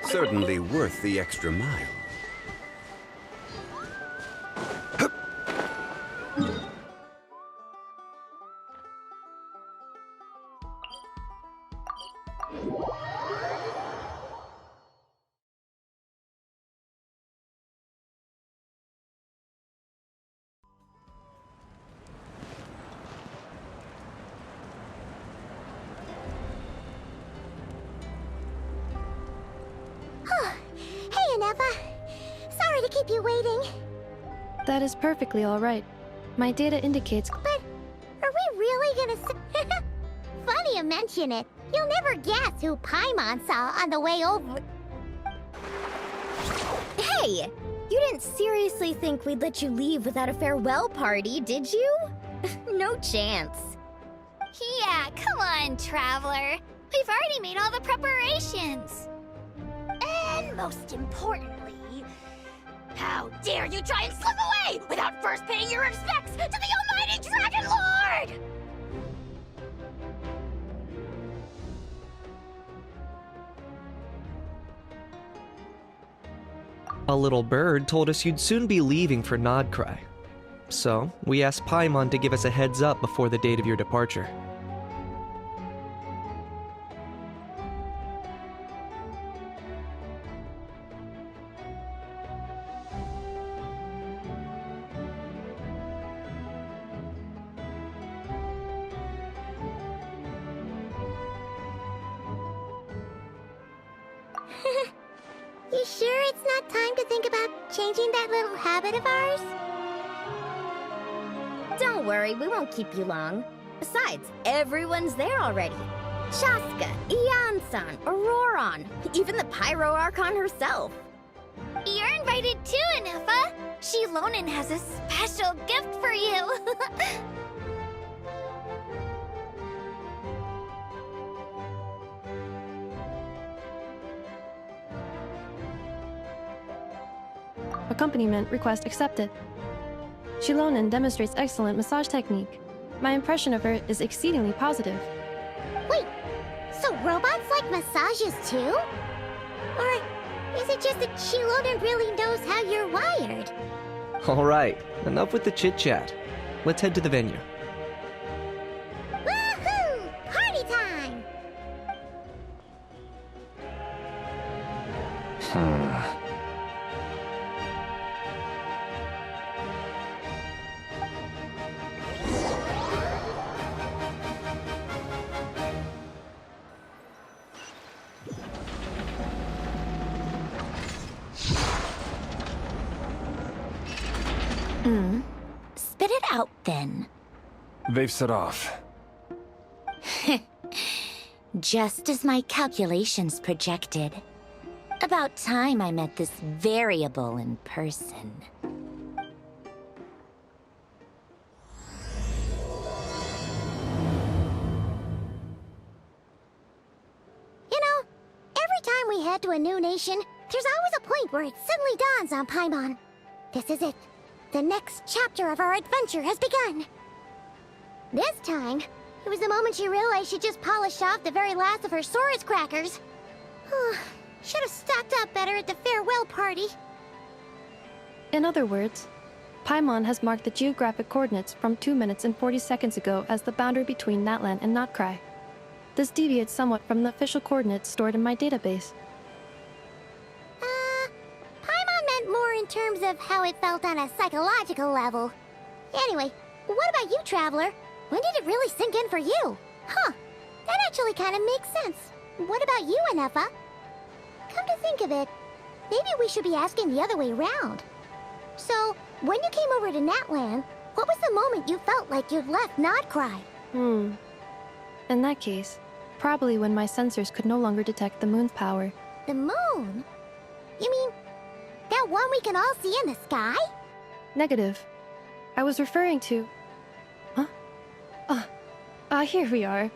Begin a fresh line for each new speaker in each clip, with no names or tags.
Certainly worth the extra mile.
Sorry to keep you waiting.
That is perfectly alright. My data indicates...
But are we really gonna Funny you mention it. You'll never guess who Paimon saw on the way over.
Hey! You didn't seriously think we'd let you leave without a farewell party, did you? No chance.
Yeah, come on, Traveler. We've already made all the preparations. And most importantly, how dare you try and slip away without first paying your respects to the almighty Dragon Lord!
A little bird told us you'd soon be leaving for Nod-Krai. So, we asked Paimon to give us a heads up before the date of your departure.
You sure it's not time to think about changing that little habit of ours?
Don't worry, we won't keep you long. Besides, everyone's there already. Shaska, Ian-san, Auroron, even the Pyro Archon herself.
You're invited too, Anufa. Shilonen has a special gift for you.
Accompaniment request accepted. Shilonen demonstrates excellent massage technique. My impression of her is exceedingly positive.
Wait, so robots like massages too? Or is it just that Shilonen really knows how you're wired?
Alright, enough with the chit-chat. Let's head to the venue.
Woohoo! Party time!
Spit it out, then.
They've set off.
Just as my calculations projected. About time I met this variable in person.
You know, every time we head to a new nation, there's always a point where it suddenly dawns on Paimon. This is it. The next chapter of our adventure has begun. This time, it was the moment she realized she just polished off the very last of her Saurus crackers. Should have stocked up better at the farewell party.
In other words, Paimon has marked the geographic coordinates from 2 minutes and 40 seconds ago as the boundary between Natlan and Nod-Krai. This deviates somewhat from the official coordinates stored in my database.
Paimon meant more in terms of how it felt on a psychological level. Anyway, what about you, Traveler? When did it really sink in for you? Huh, that actually kind of makes sense. What about you, Anefa? Come to think of it, maybe we should be asking the other way around. So, when you came over to Natlan, what was the moment you felt like you'd left Nod-Krai?
In that case, probably when my sensors could no longer detect the moon's power.
The moon? You mean, that one we can all see in the sky?
Negative. I was referring to... Huh? Here we are.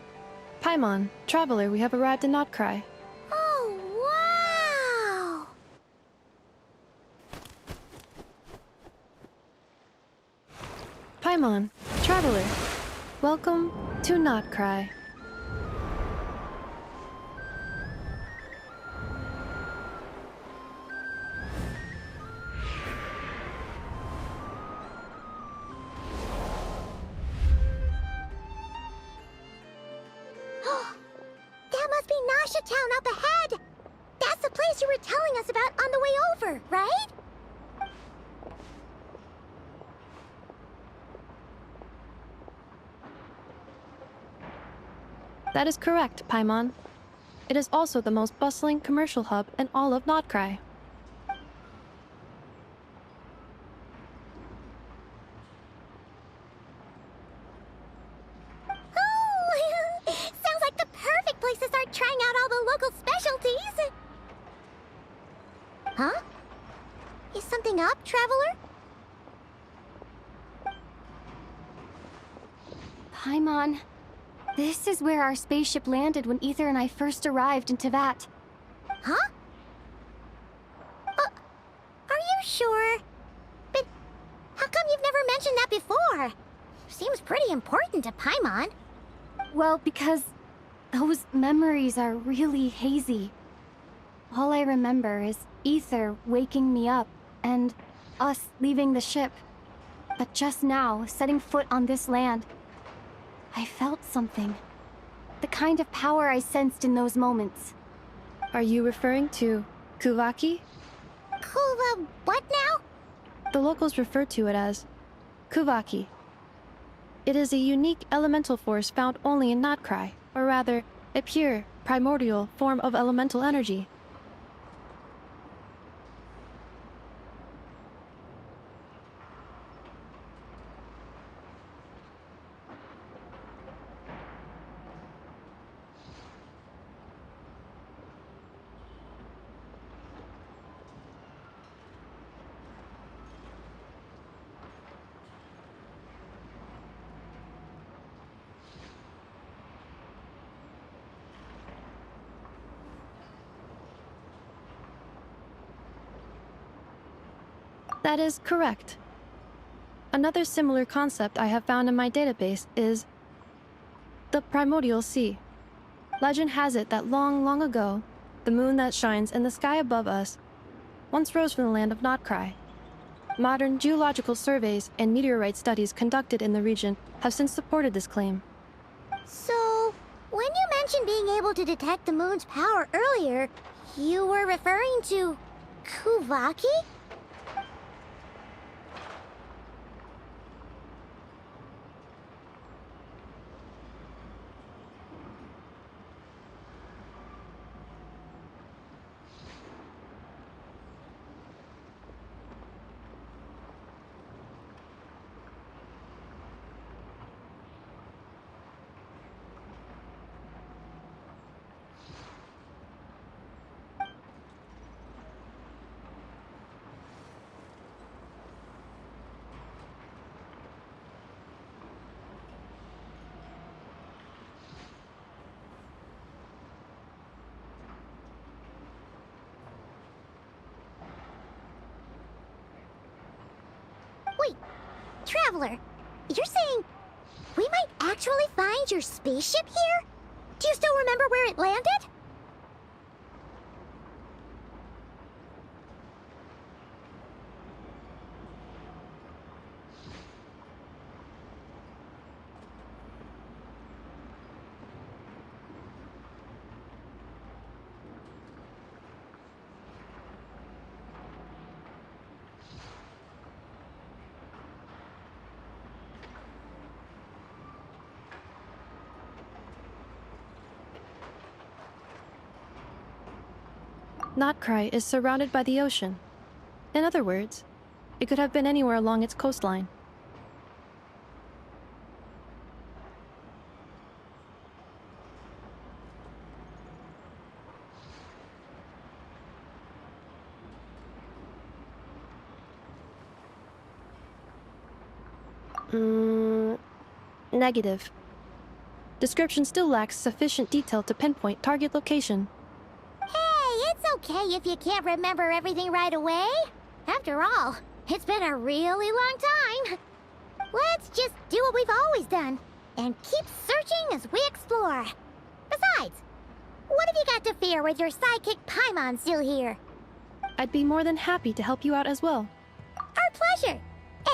Paimon, Traveler, we have arrived in Nod-Krai.
Oh, wow!
Paimon, Traveler, welcome to Nod-Krai.
That must be Nasha Town up ahead! That's the place you were telling us about on the way over, right?
That is correct, Paimon. It is also the most bustling commercial hub in all of Nod-Krai.
Oh! Sounds like the perfect place to start trying out all the local specialties! Huh? Is something up, Traveler?
Paimon, this is where our spaceship landed when Ether and I first arrived in Teyvat.
Huh? Are you sure? But how come you've never mentioned that before? Seems pretty important to Paimon.
Well, because those memories are really hazy. All I remember is Ether waking me up and us leaving the ship. But just now, setting foot on this land, I felt something. The kind of power I sensed in those moments.
Are you referring to Kuvaki?
What now?
The locals refer to it as Kuvaki. It is a unique elemental force found only in Nod-Krai, or rather, a pure, primordial form of elemental energy. That is correct. Another similar concept I have found in my database is the primordial sea. Legend has it that long, long ago, the moon that shines in the sky above us once rose from the land of Nod-Krai. Modern geological surveys and meteorite studies conducted in the region have since supported this claim.
So, when you mentioned being able to detect the moon's power earlier, you were referring to Kuvaki? Wait, Traveler, you're saying we might actually find your spaceship here? Do you still remember where it landed?
Nod-Krai is surrounded by the ocean. In other words, it could have been anywhere along its coastline. Negative. Description still lacks sufficient detail to pinpoint target location.
Hey, it's okay if you can't remember everything right away. After all, it's been a really long time. Let's just do what we've always done and keep searching as we explore. Besides, what have you got to fear with your sidekick Paimon still here?
I'd be more than happy to help you out as well.
Our pleasure.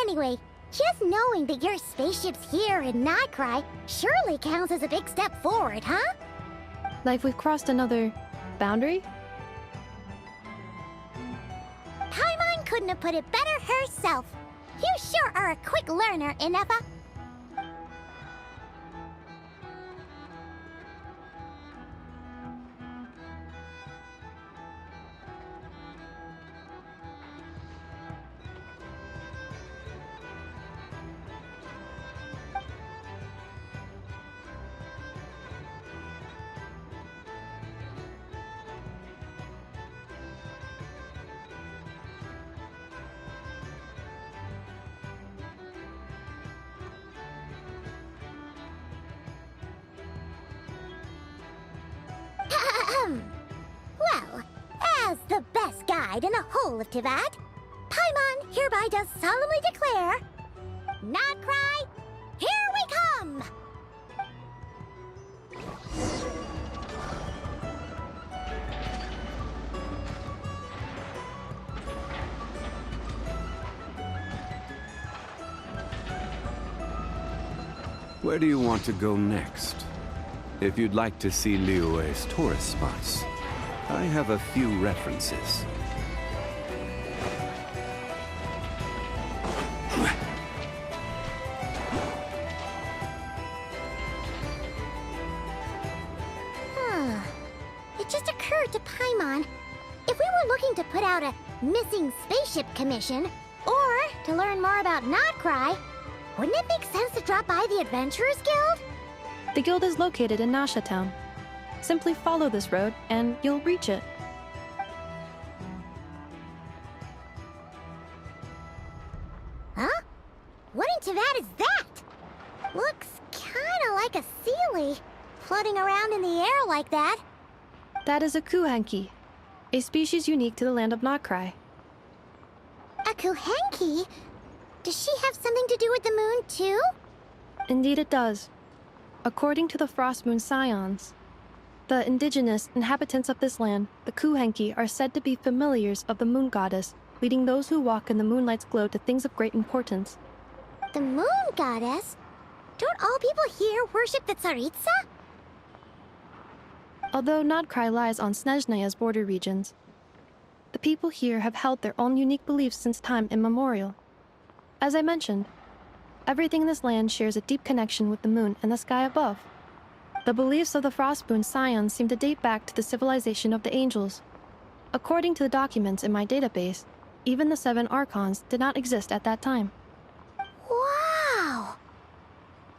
Anyway, just knowing that your spaceship's here in Nod-Krai surely counts as a big step forward, huh?
Like we've crossed another boundary?
Paimon couldn't have put it better herself. You sure are a quick learner, Inefa. Well, as the best guide in the whole of Teyvat, Paimon hereby does solemnly declare, Nod-Krai, here we come!
Where do you want to go next? If you'd like to see Liyue's tourist spots, I have a few references.
It just occurred to Paimon, if we were looking to put out a missing spaceship commission, or to learn more about Nod-Krai, wouldn't it make sense to drop by the Adventurers Guild?
The guild is located in Nasha Town. Simply follow this road, and you'll reach it.
Huh? What in Teyvat is that? Looks kinda like a Sealy, floating around in the air like that.
That is a Kuhanki, a species unique to the land of Nod-Krai.
A Kuhanki? Does she have something to do with the moon, too?
Indeed it does. According to the Frost Moon Scions, the indigenous inhabitants of this land, the Kuhanki, are said to be familiars of the moon goddess, leading those who walk in the moonlight's glow to things of great importance.
The moon goddess? Don't all people here worship the Tsaritsa?
Although Nod-Krai lies on Snezhnaya's border regions, the people here have held their own unique beliefs since time immemorial. As I mentioned, everything in this land shares a deep connection with the moon and the sky above. The beliefs of the Frostmoon Scions seem to date back to the civilization of the angels. According to the documents in my database, even the 7 Archons did not exist at that time.
Wow!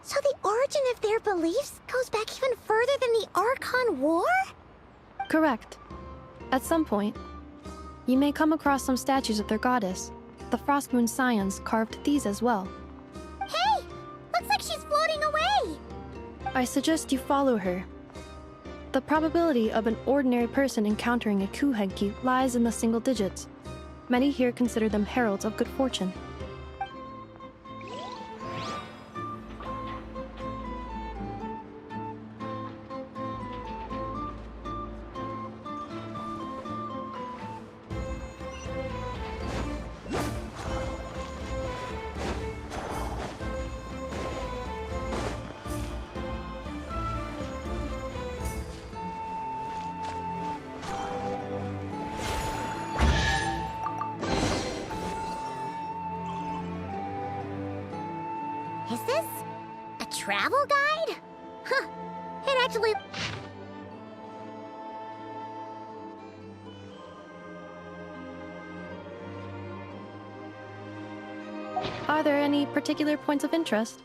So the origin of their beliefs goes back even further than the Archon War?
Correct. At some point, you may come across some statues of their goddess. The Frostmoon Scions carved these as well.
Hey! Looks like she's floating away!
I suggest you follow her. The probability of an ordinary person encountering a Kuhenki lies in the single digits. Many here consider them heralds of good fortune.
Is this a travel guide? Huh, it actually...
Are there any particular points of interest?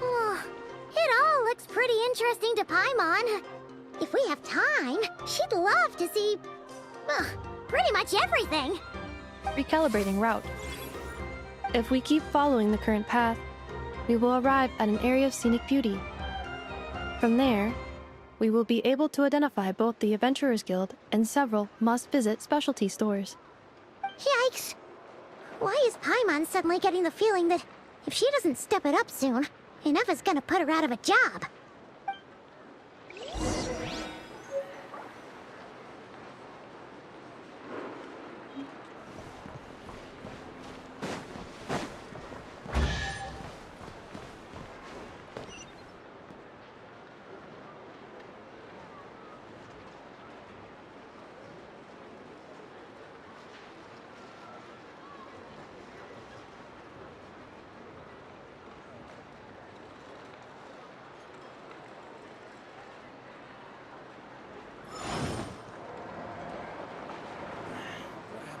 Oh, it all looks pretty interesting to Paimon. If we have time, she'd love to see... pretty much everything.
Recalibrating route. If we keep following the current path, we will arrive at an area of scenic beauty. From there, we will be able to identify both the Adventurers Guild and several must-visit specialty stores.
Yikes! Why is Paimon suddenly getting the feeling that if she doesn't step it up soon, Ineva's gonna put her out of a job?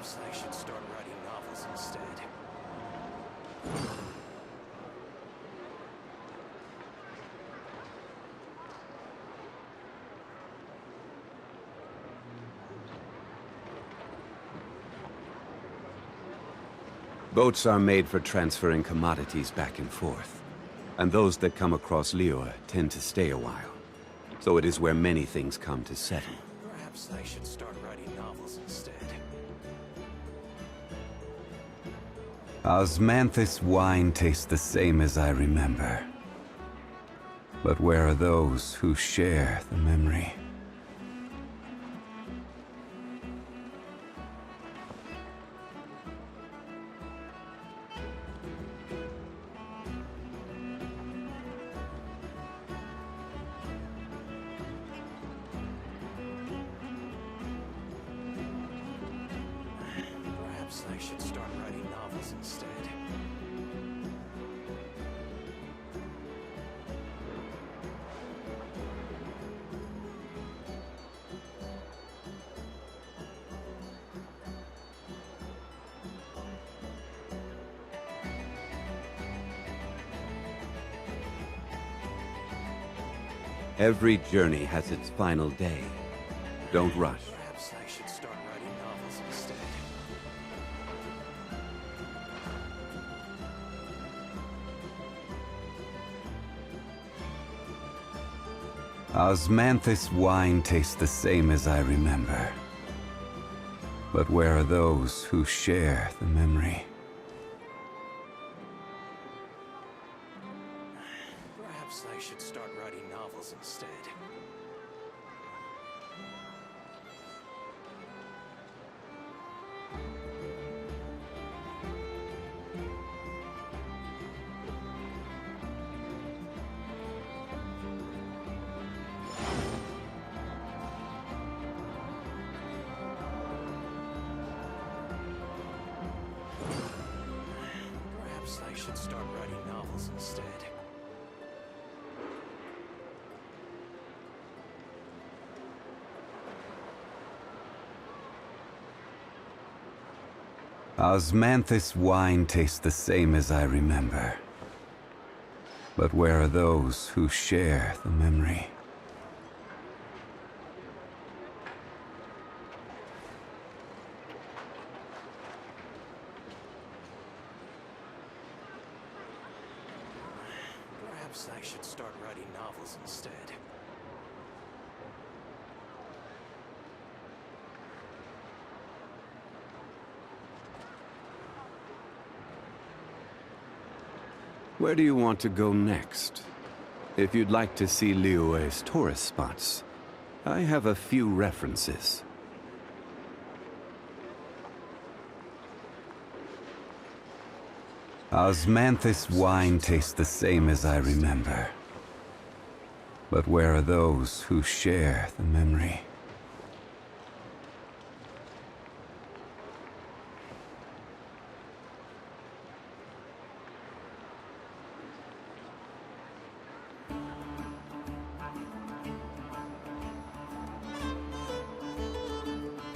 Perhaps I should start writing novels instead. Boats are made for transferring commodities back and forth, and those that come across Liyue tend to stay a while. So it is where many things come to settle. Perhaps I should start writing novels instead. Osmanthus wine tastes the same as I remember. But where are those who share the memory? Perhaps I should start writing novels instead. Every journey has its final day. Don't rush. Perhaps I should start writing novels instead. Osmanthus wine tastes the same as I remember. But where are those who share the memory? Perhaps I should start writing novels instead. Perhaps I should start writing novels instead. Osmanthus wine tastes the same as I remember. But where are those who share the memory? Perhaps I should start writing novels instead. Where do you want to go next? If you'd like to see Liyue's tourist spots, I have a few references. Osmanthus wine tastes the same as I remember. But where are those who share the memory?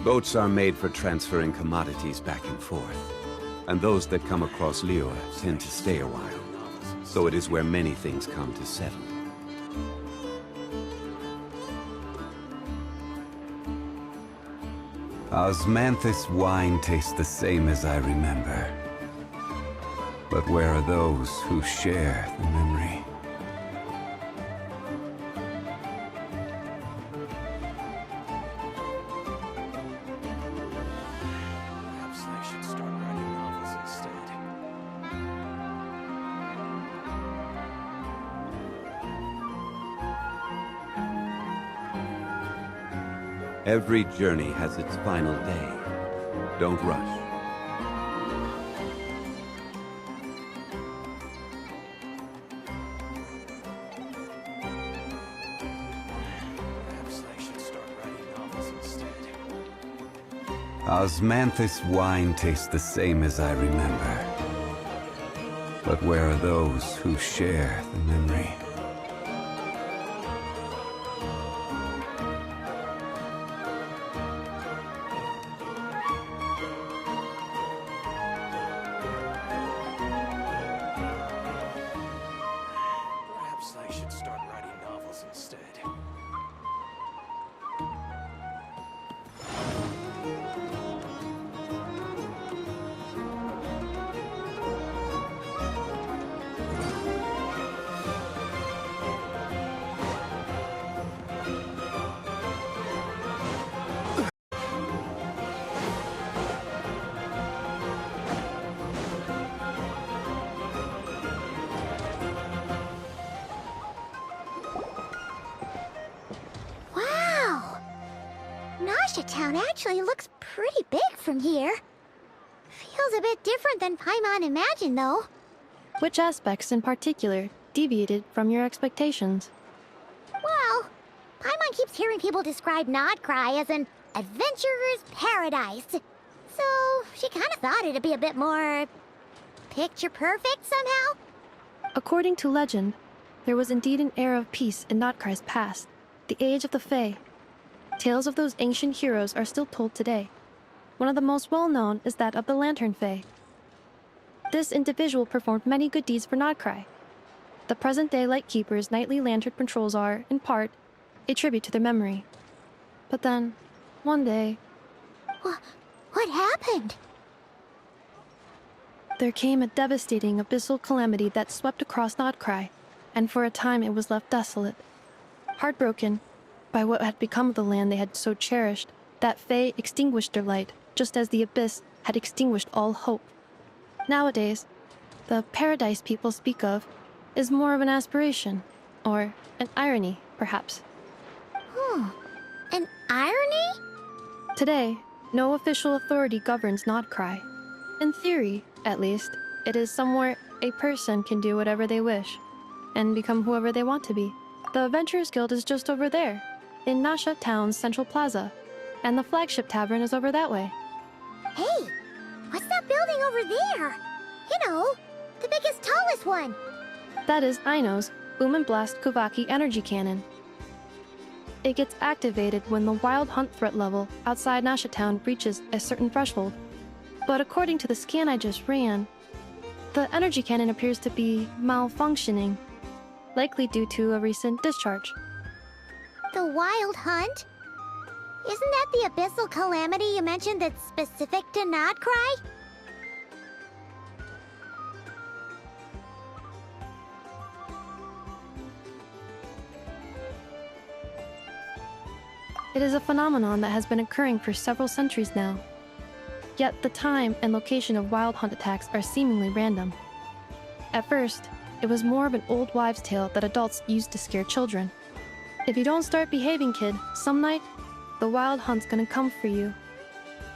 Boats are made for transferring commodities back and forth, And those that come across Liyue tend to stay a while. So it is where many things come to settle. Osmanthus wine tastes the same as I remember. But where are those who share the memory? Perhaps I should start writing novels instead. Every journey has its final day. Don't rush. Perhaps I should start writing novels instead. Osmanthus wine tastes the same as I remember. But where are those who share the memory? Perhaps I should start writing novels instead.
Wow! Nasha Town actually looks pretty big from here. Feels a bit different than Paimon imagined, though.
Which aspects in particular deviated from your expectations?
Well, Paimon keeps hearing people describe Nod-Krai as an adventurer's paradise. So, she kind of thought it'd be a bit more picture perfect somehow.
According to legend, there was indeed an era of peace in Nod-Krai's past, the age of the Fae. Tales of those ancient heroes are still told today. One of the most well-known is that of the Lantern Fae. This individual performed many good deeds for Nod-Krai. The present-day Lightkeeper's nightly lantern patrols are, in part, a tribute to their memory. But then, one day,
What happened?
there came a devastating abyssal calamity that swept across Nod-Krai, and for a time it was left desolate. Heartbroken by what had become of the land they had so cherished, that Fae extinguished their light, just as the abyss had extinguished all hope. Nowadays, the paradise people speak of is more of an aspiration, or an irony, perhaps.
An irony?
Today, no official authority governs Nod-Krai. In theory, at least, it is somewhere a person can do whatever they wish, and become whoever they want to be. The Adventurers Guild is just over there, in Nasha Town's Central Plaza, and the flagship tavern is over that way.
Hey, what's that building over there? You know, the biggest, tallest one.
That is Aino's Boom and Blast Kuvaki energy cannon. It gets activated when the wild hunt threat level outside Nasha Town reaches a certain threshold. But according to the scan I just ran, the energy cannon appears to be malfunctioning, likely due to a recent discharge.
The Wild Hunt? Isn't that the abyssal calamity you mentioned that's specific to Nod-Krai?
It is a phenomenon that has been occurring for several centuries now. Yet the time and location of wild hunt attacks are seemingly random. At first, it was more of an old wives' tale that adults used to scare children. If you don't start behaving, kid, some night, the wild hunt's gonna come for you.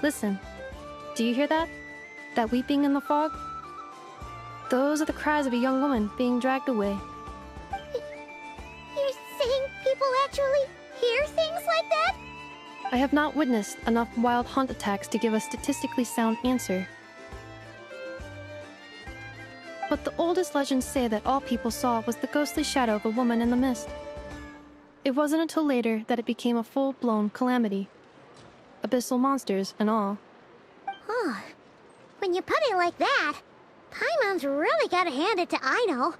Listen, do you hear that? That weeping in the fog? Those are the cries of a young woman being dragged away.
You're saying people actually hear things like that?
I have not witnessed enough wild hunt attacks to give a statistically sound answer. But the oldest legends say that all people saw was the ghostly shadow of a woman in the mist. It wasn't until later that it became a full-blown calamity. Abyssal monsters and all.
Huh. When when you put it like that, Paimon's really gotta hand it to Aino.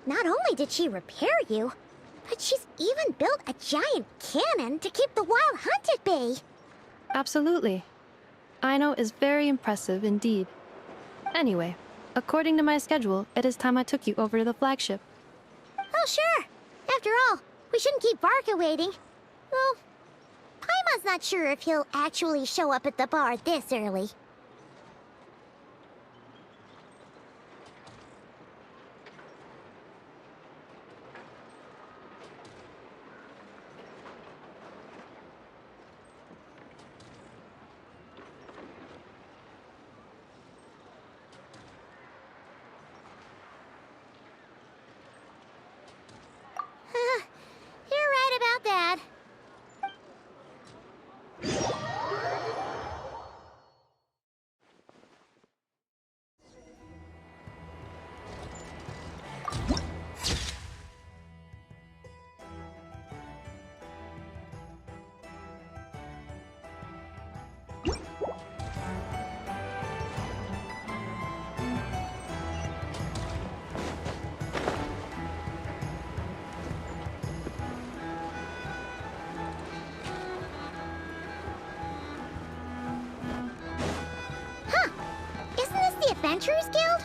Not only did she repair you, but she's even built a giant cannon to keep the wild hunt at bay.
Absolutely. Aino is very impressive indeed. Anyway, according to my schedule, it is time I took you over to the flagship.
Oh, sure. After all, we shouldn't keep Varka waiting. Well, Paimon's not sure if he'll actually show up at the bar this early. You're right about that. Adventurers Guild?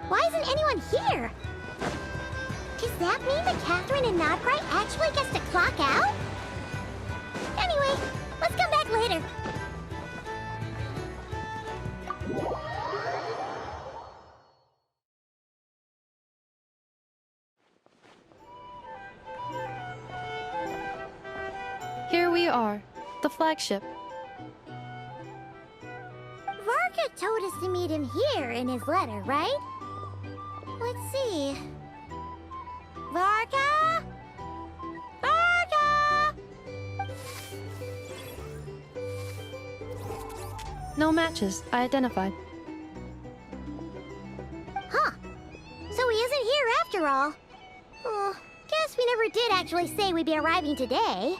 Why isn't anyone here? Does that mean that Catherine and Nod-Krai actually gets to clock out? Anyway, let's come back later.
Here we are, the flagship.
Varka told us to meet him here in his letter, right? Let's see. Varka? Varka!
No matches, I identified.
Huh. So he isn't here after all. Oh, guess we never did actually say we'd be arriving today.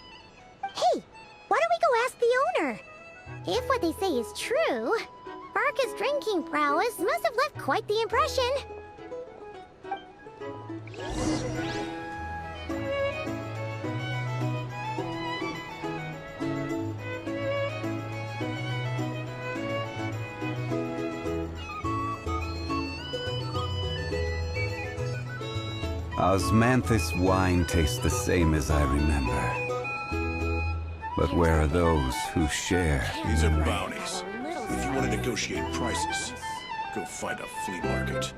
Hey, why don't we go ask the owner? If what they say is true, Varka's drinking prowess must have left quite the impression.
Osmanthus wine tastes the same as I remember. But where are those who share?
These are bounties. If you want to negotiate prices, go find a flea market.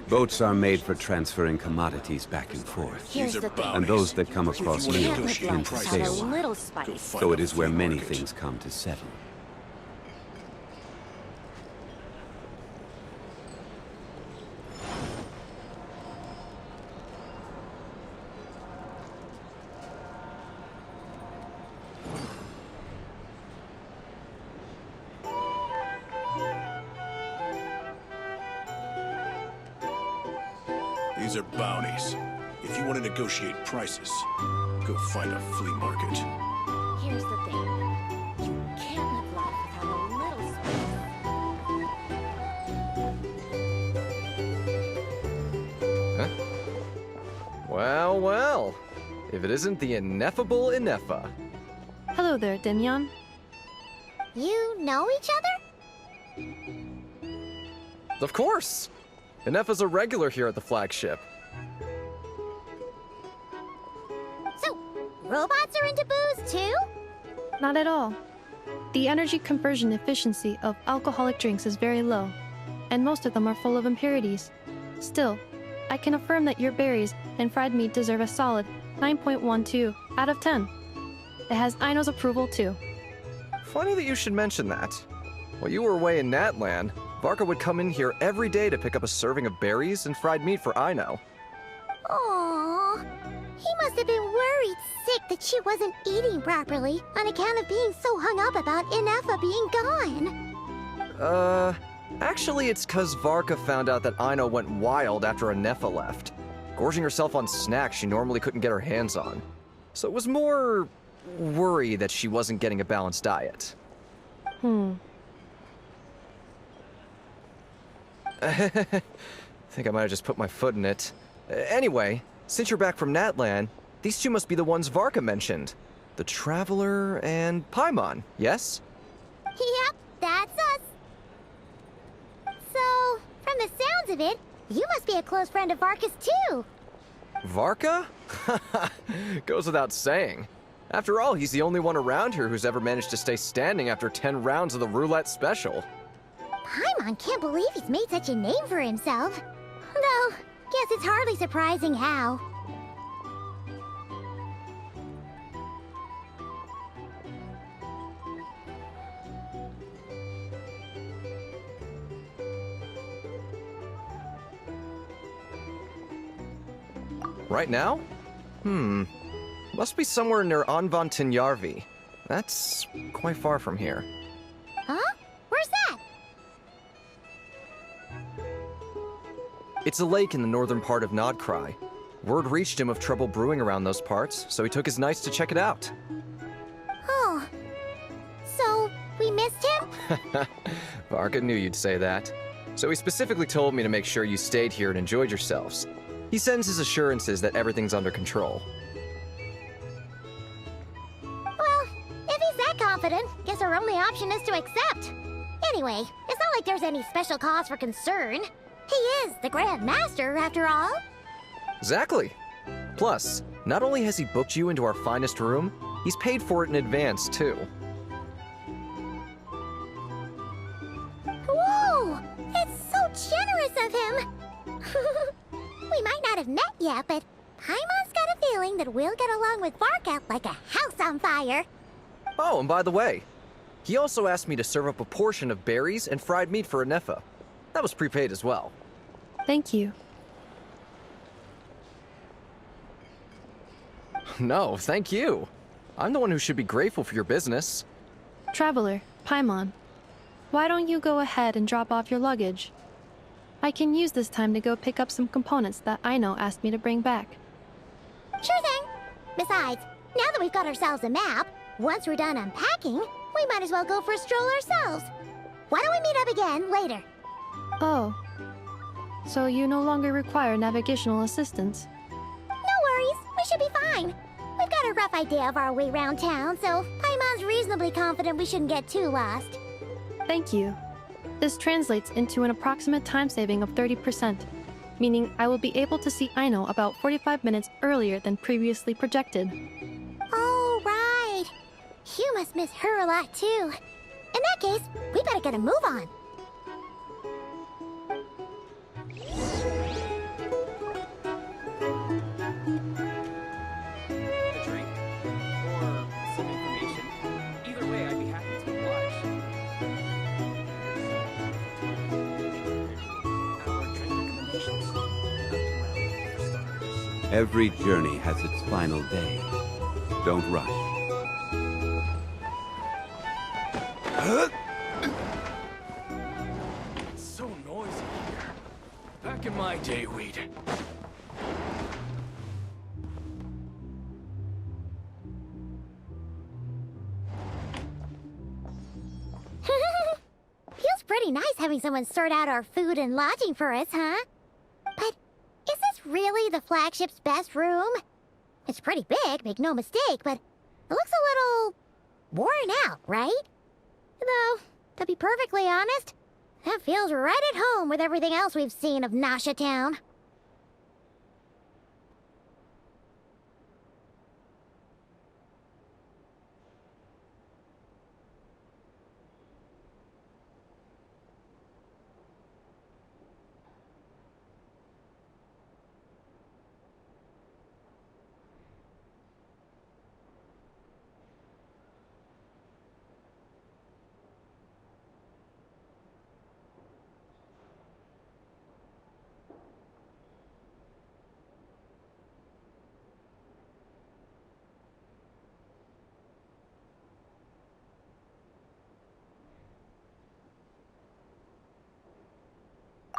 Boats are made for transferring commodities back and forth.
Here's the thing.
And those that come across
If you
Leo
wanna
tend to
negotiate
stay a
prices,
while.
little
go
spice.
find
So
a
it is where
flea
many
market.
things come to settle.
These are bounties. If you want to negotiate prices, go find a flea market.
Here's the thing. You can't live life without a little spice.
Well, well. If it isn't the ineffable Ineffa.
Hello there, Demyon.
You know each other?
Of course! Ineffa's a regular here at the flagship.
So, robots are into booze too?
Not at all. The energy conversion efficiency of alcoholic drinks is very low, and most of them are full of impurities. Still, I can affirm that your berries and fried meat deserve a solid 9.12 out of 10. It has Aino's approval too.
Funny that you should mention that. While you were away in Natland, Varka would come in here every day to pick up a serving of berries and fried meat for Aino.
Aww. He must have been worried sick that she wasn't eating properly on account of being so hung up about Ineffa being gone.
Actually it's 'cause Varka found out that Aino went wild after Ineffa left, gorging herself on snacks she normally couldn't get her hands on. So it was more worry that she wasn't getting a balanced diet. Think I might have just put my foot in it. Anyway, since you're back from Natlan, these two must be the ones Varka mentioned. The Traveler and Paimon, yes?
Yep, that's us. So, from the sounds of it, you must be a close friend of Varka's too.
Varka? Goes without saying. After all, he's the only one around here who's ever managed to stay standing after 10 rounds of the roulette special.
Paimon can't believe he's made such a name for himself. Though, guess it's hardly surprising how.
Right now? Must be somewhere near Anvan Tinyarvi. That's quite far from here.
Huh? Where's that?
It's a lake in the northern part of Nod-Krai. Word reached him of trouble brewing around those parts, so he took his knights to check it out.
Oh. So, we missed him?
Varka knew you'd say that. So he specifically told me to make sure you stayed here and enjoyed yourselves. He sends his assurances that everything's under control.
Well, if he's that confident, guess our only option is to accept. Anyway, it's not like there's any special cause for concern. He is the Grand Master, after all.
Exactly. Plus, not only has he booked you into our finest room, he's paid for it in advance, too.
Whoa! It's so generous of him! We might not have met yet, but Paimon's got a feeling that we'll get along with Varka like a house on fire.
Oh, and by the way, he also asked me to serve up a portion of berries and fried meat for Ineffa. That was prepaid as well.
Thank you.
No, thank you. I'm the one who should be grateful for your business.
Traveler, Paimon, why don't you go ahead and drop off your luggage? I can use this time to go pick up some components that Aino asked me to bring back.
Sure thing. Besides, now that we've got ourselves a map, once we're done unpacking, we might as well go for a stroll ourselves. Why don't we meet up again later?
Oh. So you no longer require navigational assistance?
No worries, we should be fine. We've got a rough idea of our way around town, so Paimon's reasonably confident we shouldn't get too lost.
Thank you. This translates into an approximate time saving of 30%, meaning I will be able to see Aino about 45 minutes earlier than previously projected.
Oh, right. You must miss her a lot, too. In that case, we better get a move on.
A drink? Or some information? Either way, I'd be happy to oblige. Our drink recommendations? Well, for starters.
Every journey has its final day. Don't rush.
It's so noisy here. Back in my day, we'd...
Feels pretty nice having someone sort out our food and lodging for us, huh? But is this really the flagship's best room? It's pretty big, make no mistake, but it looks a little worn out, right? Though, to be perfectly honest, that feels right at home with everything else we've seen of Nasha Town.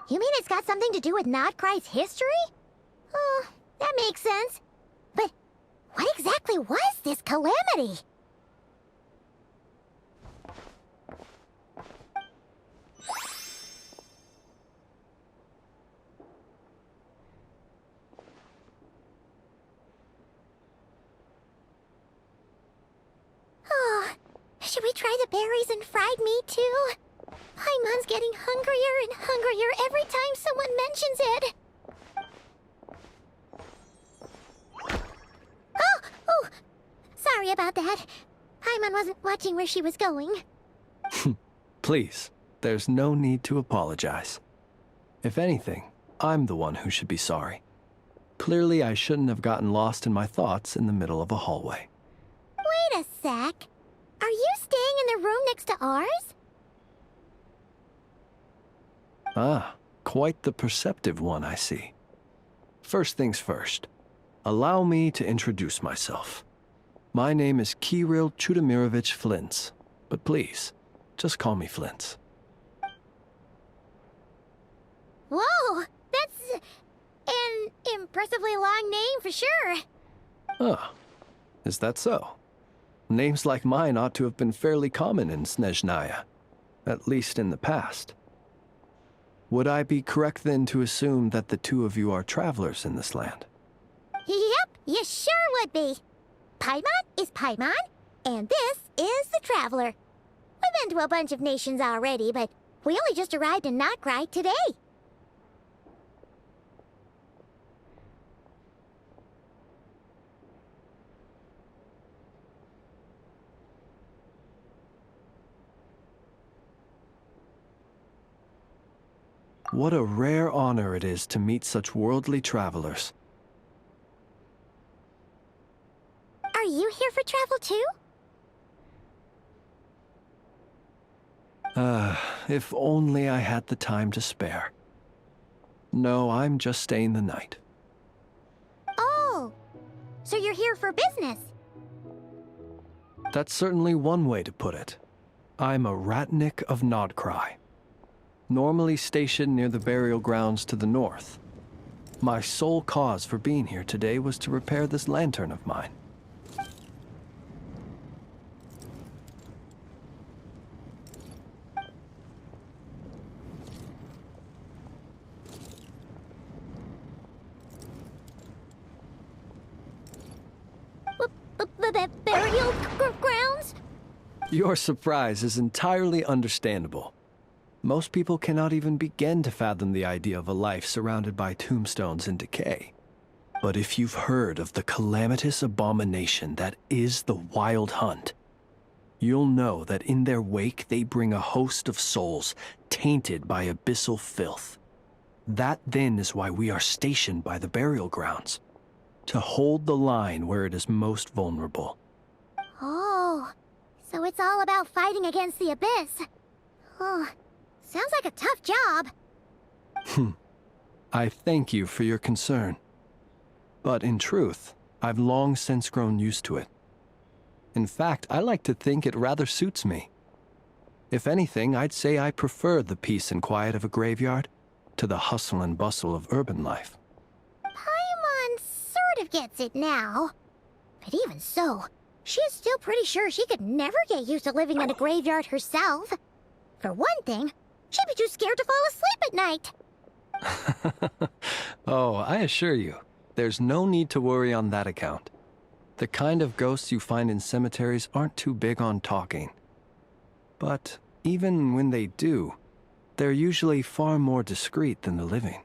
You mean it's got something to do with Nod-Krai's history? Oh, that makes sense. But what exactly was this calamity? Oh, should we try the berries and fried meat too? Paimon's getting hungrier and hungrier every time someone mentions it. Oh, sorry about that. Paimon wasn't watching where she was going.
Please, there's no need to apologize. If anything, I'm the one who should be sorry. Clearly, I shouldn't have gotten lost in my thoughts in the middle of a hallway.
Wait a sec. Are you staying in the room next to ours?
Ah, quite the perceptive one, I see. First things first, allow me to introduce myself. My name is Kirill Chudamirovich Flintz, but please, just call me Flintz.
Whoa, that's an impressively long name for sure.
Ah, is that so? Names like mine ought to have been fairly common in Snezhnaya, at least in the past. Would I be correct then to assume that the two of you are travelers in this land?
Yep, you sure would be. Paimon is Paimon, and this is the Traveler. We've been to a bunch of nations already, but we only just arrived in Nod-Krai today.
What a rare honor it is to meet such worldly travelers.
Are you here for travel too?
If only I had the time to spare. No, I'm just staying the night.
Oh, so you're here for business?
That's certainly one way to put it. I'm a Ratnik of Nod-Krai, normally stationed near the burial grounds to the north. My sole cause for being here today was to repair this lantern of mine.
Burial grounds?
Your surprise is entirely understandable. Most people cannot even begin to fathom the idea of a life surrounded by tombstones and decay. But if you've heard of the calamitous abomination that is the Wild Hunt, you'll know that in their wake they bring a host of souls tainted by abyssal filth. That then is why we are stationed by the burial grounds, to hold the line where it is most vulnerable.
Oh, so it's all about fighting against the abyss. Oh, sounds like a tough job.
I thank you for your concern. But in truth, I've long since grown used to it. In fact, I like to think it rather suits me. If anything, I'd say I prefer the peace and quiet of a graveyard to the hustle and bustle of urban life.
Paimon sort of gets it now. But even so, she is still pretty sure she could never get used to living in a graveyard herself. For one thing, she'd be too scared to fall asleep at night.
Oh, I assure you, there's no need to worry on that account. The kind of ghosts you find in cemeteries aren't too big on talking. But even when they do, they're usually far more discreet than the living.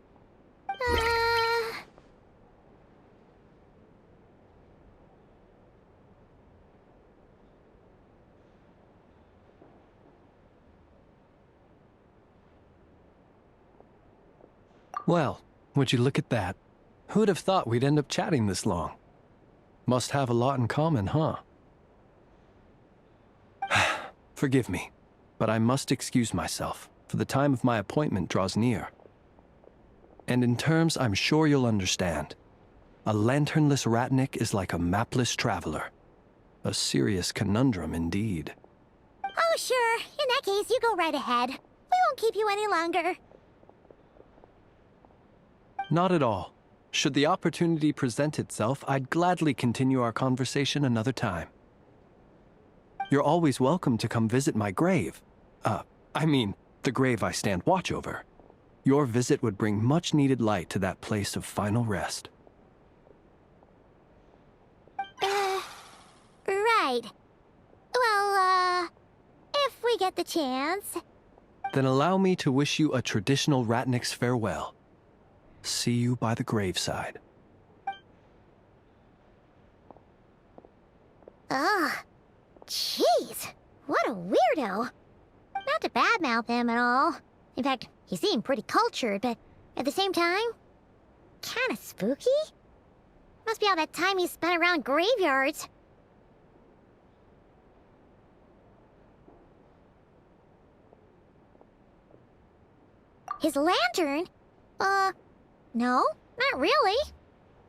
Well, would you look at that? Who'd have thought we'd end up chatting this long? Must have a lot in common, huh? Forgive me, but I must excuse myself, for the time of my appointment draws near. And in terms I'm sure you'll understand, a lanternless Ratnik is like a mapless traveler. A serious conundrum indeed.
Oh, sure. In that case, you go right ahead. We won't keep you any longer.
Not at all. Should the opportunity present itself, I'd gladly continue our conversation another time. You're always welcome to come visit my grave. I mean, the grave I stand watch over. Your visit would bring much-needed light to that place of final rest.
Right. Well, if we get the chance.
Then allow me to wish you a traditional Ratnik's farewell. See you by the graveside.
Ugh. Jeez. What a weirdo. Not to badmouth him at all. In fact, he seemed pretty cultured, but at the same time, kinda spooky? Must be all that time he spent around graveyards. His lantern? No, not really.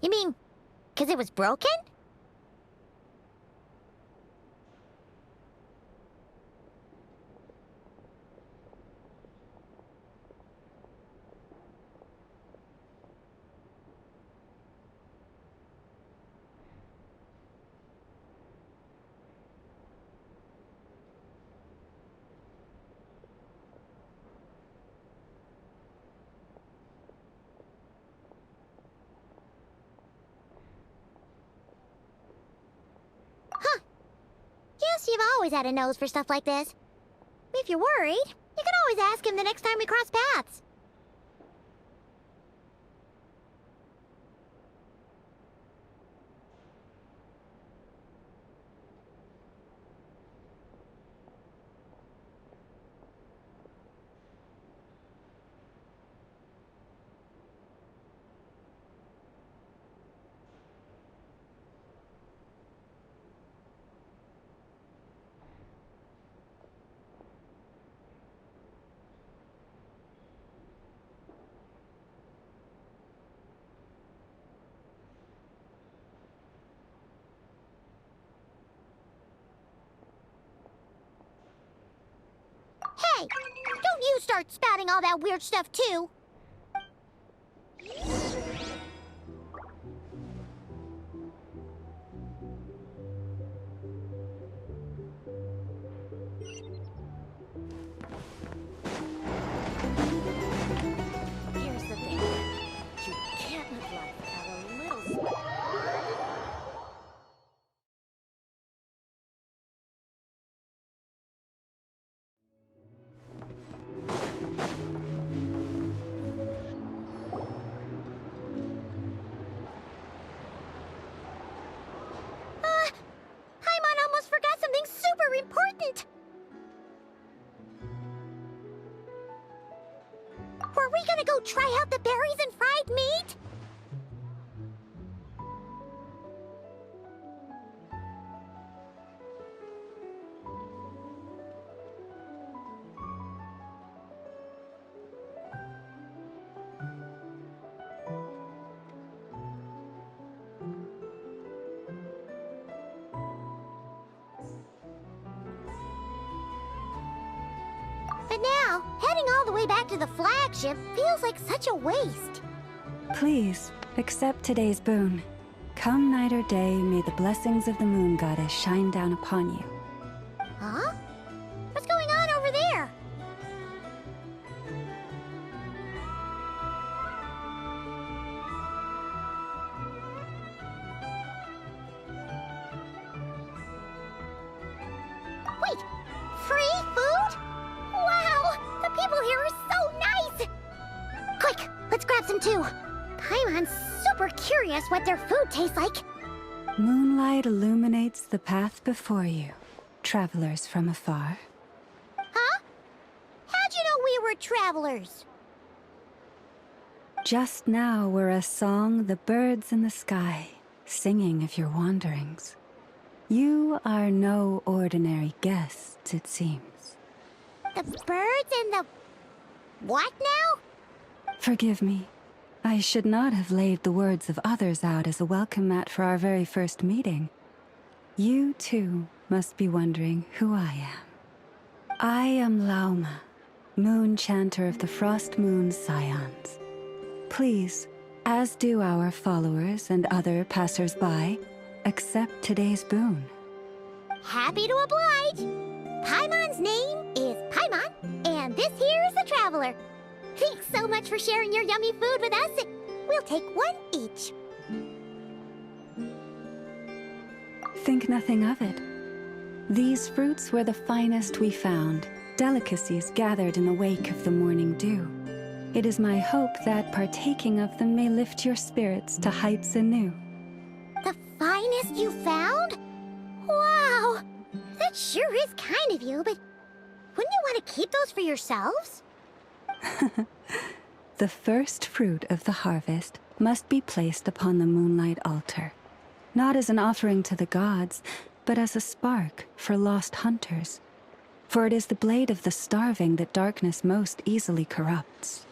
You mean, 'cause it was broken? Guess you've always had a nose for stuff like this. If you're worried, you can always ask him the next time we cross paths. Hey, don't you start spouting all that weird stuff too. Here's the thing. You can't live life without a little... Paimon almost forgot something super important! Were we gonna go try out the berries and fried meat? But now, heading all the way back to the flagship feels like such a waste.
Please, accept today's boon. Come night or day, may the blessings of the moon goddess shine down upon you.
Huh? What's going on over there? Wait, free food? Wow, the people here are so nice! Quick, let's grab some too. Paimon's super curious what their food tastes like.
Moonlight illuminates the path before you, travelers from afar.
Huh? How'd you know we were travelers?
Just now were a song the birds in the sky, singing of your wanderings. You are no ordinary guests, it seems.
The birds and the... what now?
Forgive me. I should not have laid the words of others out as a welcome mat for our very first meeting. You, too, must be wondering who I am. I am Lauma, moon chanter of the Frost Moon's scions. Please, as do our followers and other passers-by, accept today's boon.
Happy to oblige. Paimon's name is Paimon, and this here is the Traveler. Thanks so much for sharing your yummy food with us. We'll take one each.
Think nothing of it. These fruits were the finest we found, delicacies gathered in the wake of the morning dew. It is my hope that partaking of them may lift your spirits to heights anew.
The finest you found? Wow! That sure is kind of you, but wouldn't you want to keep those for yourselves?
The first fruit of the harvest must be placed upon the moonlight altar, not as an offering to the gods, but as a spark for lost hunters. For it is the blade of the starving that darkness most easily corrupts.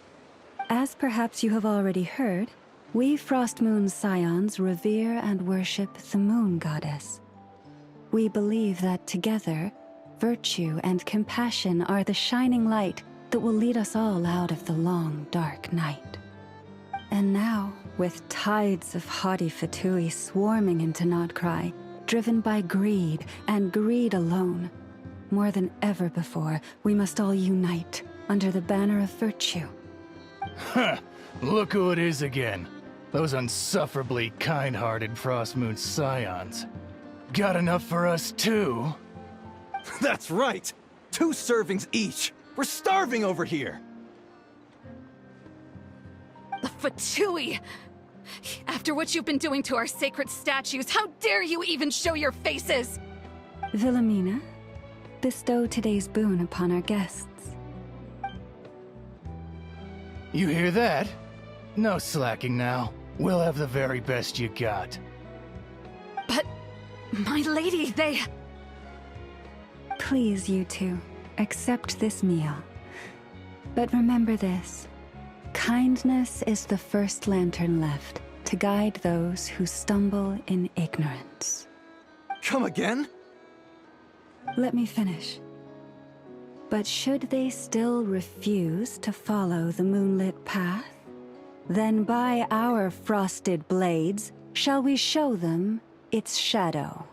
As perhaps you have already heard, we Frost Moon Scions revere and worship the moon goddess. We believe that together, virtue and compassion are the shining light that will lead us all out of the long, dark night. And now, with tides of haughty Fatui swarming into Nod-Krai, driven by greed, and greed alone, more than ever before, we must all unite under the banner of virtue.
Huh! Look who it is again. Those unsufferably kind-hearted Frost Moon Scions. Got enough for us too?
That's right! 2 servings each! We're starving over here!
Fatui! After what you've been doing to our sacred statues, how dare you even show your faces?
Wilhelmina, bestow today's boon upon our guests.
You hear that? No slacking now. We'll have the very best you got.
But, my lady, they...
Please, you two, accept this meal. But remember this. Kindness is the first lantern left to guide those who stumble in ignorance.
Come again?
Let me finish. But should they still refuse to follow the moonlit path, then by our frosted blades shall we show them its shadow.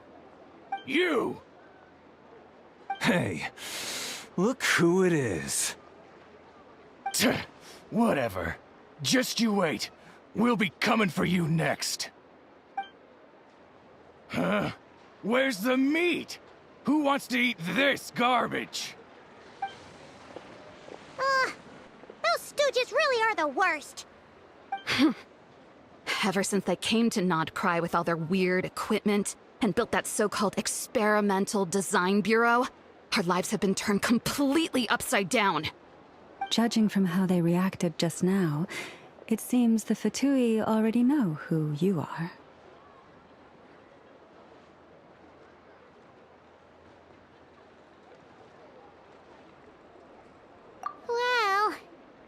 You!
Hey, look who it is.
Whatever. Just you wait. We'll be coming for you next. Huh? Where's the meat? Who wants to eat this garbage?
Those stooges really are the worst.
Ever since they came to Nod-Krai with all their weird equipment and built that so-called experimental design bureau, our lives have been turned completely upside down.
Judging from how they reacted just now, it seems the Fatui already know who you are.
Well,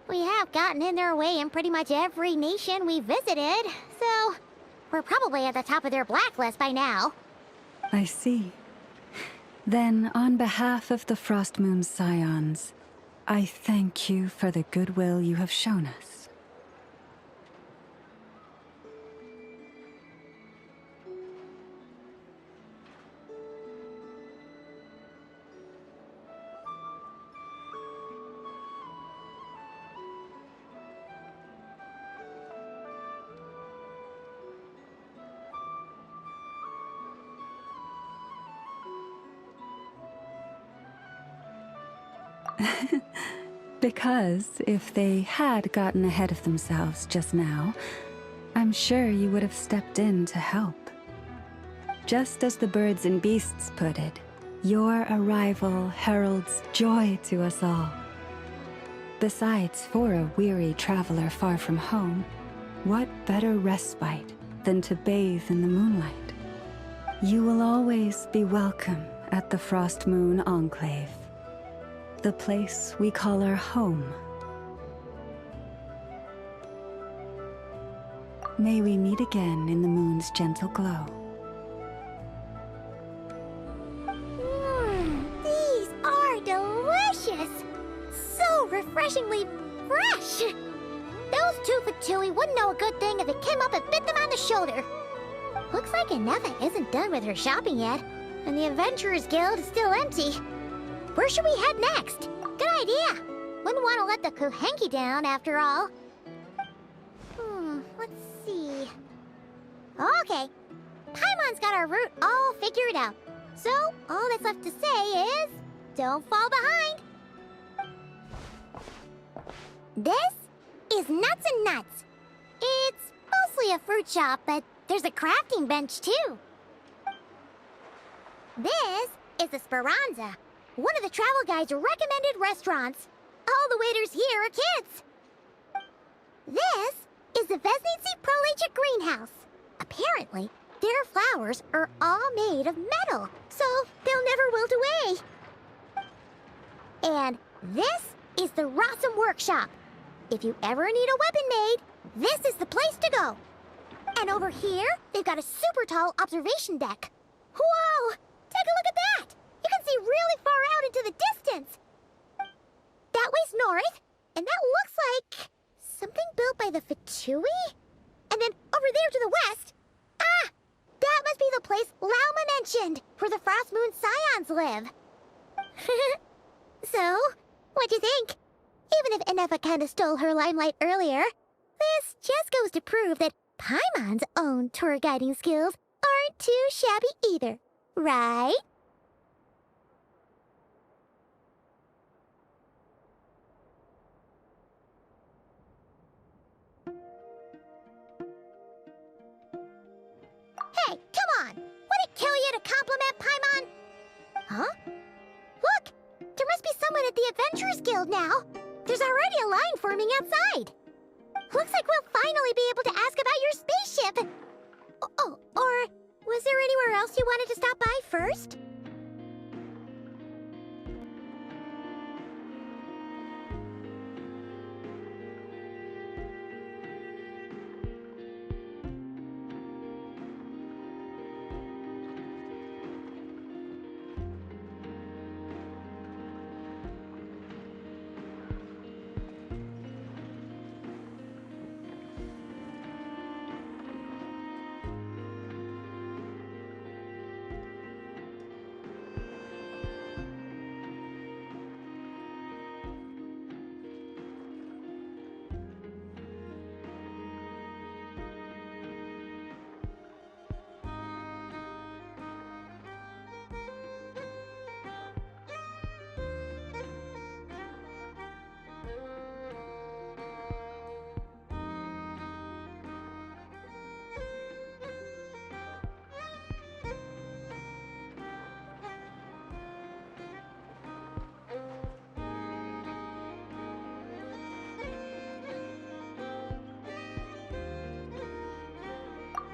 we have gotten in their way in pretty much every nation we visited, so we're probably at the top of their blacklist by now.
I see. Then, on behalf of the Frost Moon Scions, I thank you for the goodwill you have shown us. Because if they had gotten ahead of themselves just now, I'm sure you would have stepped in to help. Just as the birds and beasts put it, your arrival heralds joy to us all. Besides, for a weary traveler far from home, what better respite than to bathe in the moonlight? You will always be welcome at the Frost Moon Enclave, the place we call our home. May we meet again in the moon's gentle glow.
These are delicious! So refreshingly fresh! Those two Fatui wouldn't know a good thing if it came up and bit them on the shoulder. Looks like Anefa isn't done with her shopping yet, and the Adventurers Guild is still empty. Where should we head next? Good idea. Wouldn't want to let the Kuhenki down, after all. Let's see. Okay. Paimon's got our route all figured out. So, all that's left to say is, don't fall behind. This is Nuts and Nuts. It's mostly a fruit shop, but there's a crafting bench, too. This is the Speranza, one of the travel guide's recommended restaurants. All the waiters here are kids. This is the Vesnitsi Prolicha greenhouse. Apparently, their flowers are all made of metal, so they'll never wilt away. And this is the Rossum Workshop. If you ever need a weapon made, this is the place to go. And over here, they've got a super tall observation deck. Whoa! Take a look at that! You can see really far out into the distance. That way's north, and that looks like something built by the Fatui? And then over there to the west, that must be the place Lauma mentioned, where the Frost Moon Scions live. So, what'd you think? Even if Anefa kinda stole her limelight earlier, this just goes to prove that Paimon's own tour guiding skills aren't too shabby either, right? Hey, come on! Would it kill you to compliment Paimon? Huh? Look! There must be someone at the Adventurers Guild now. There's already a line forming outside. Looks like we'll finally be able to ask about your spaceship. Oh, or was there anywhere else you wanted to stop by first?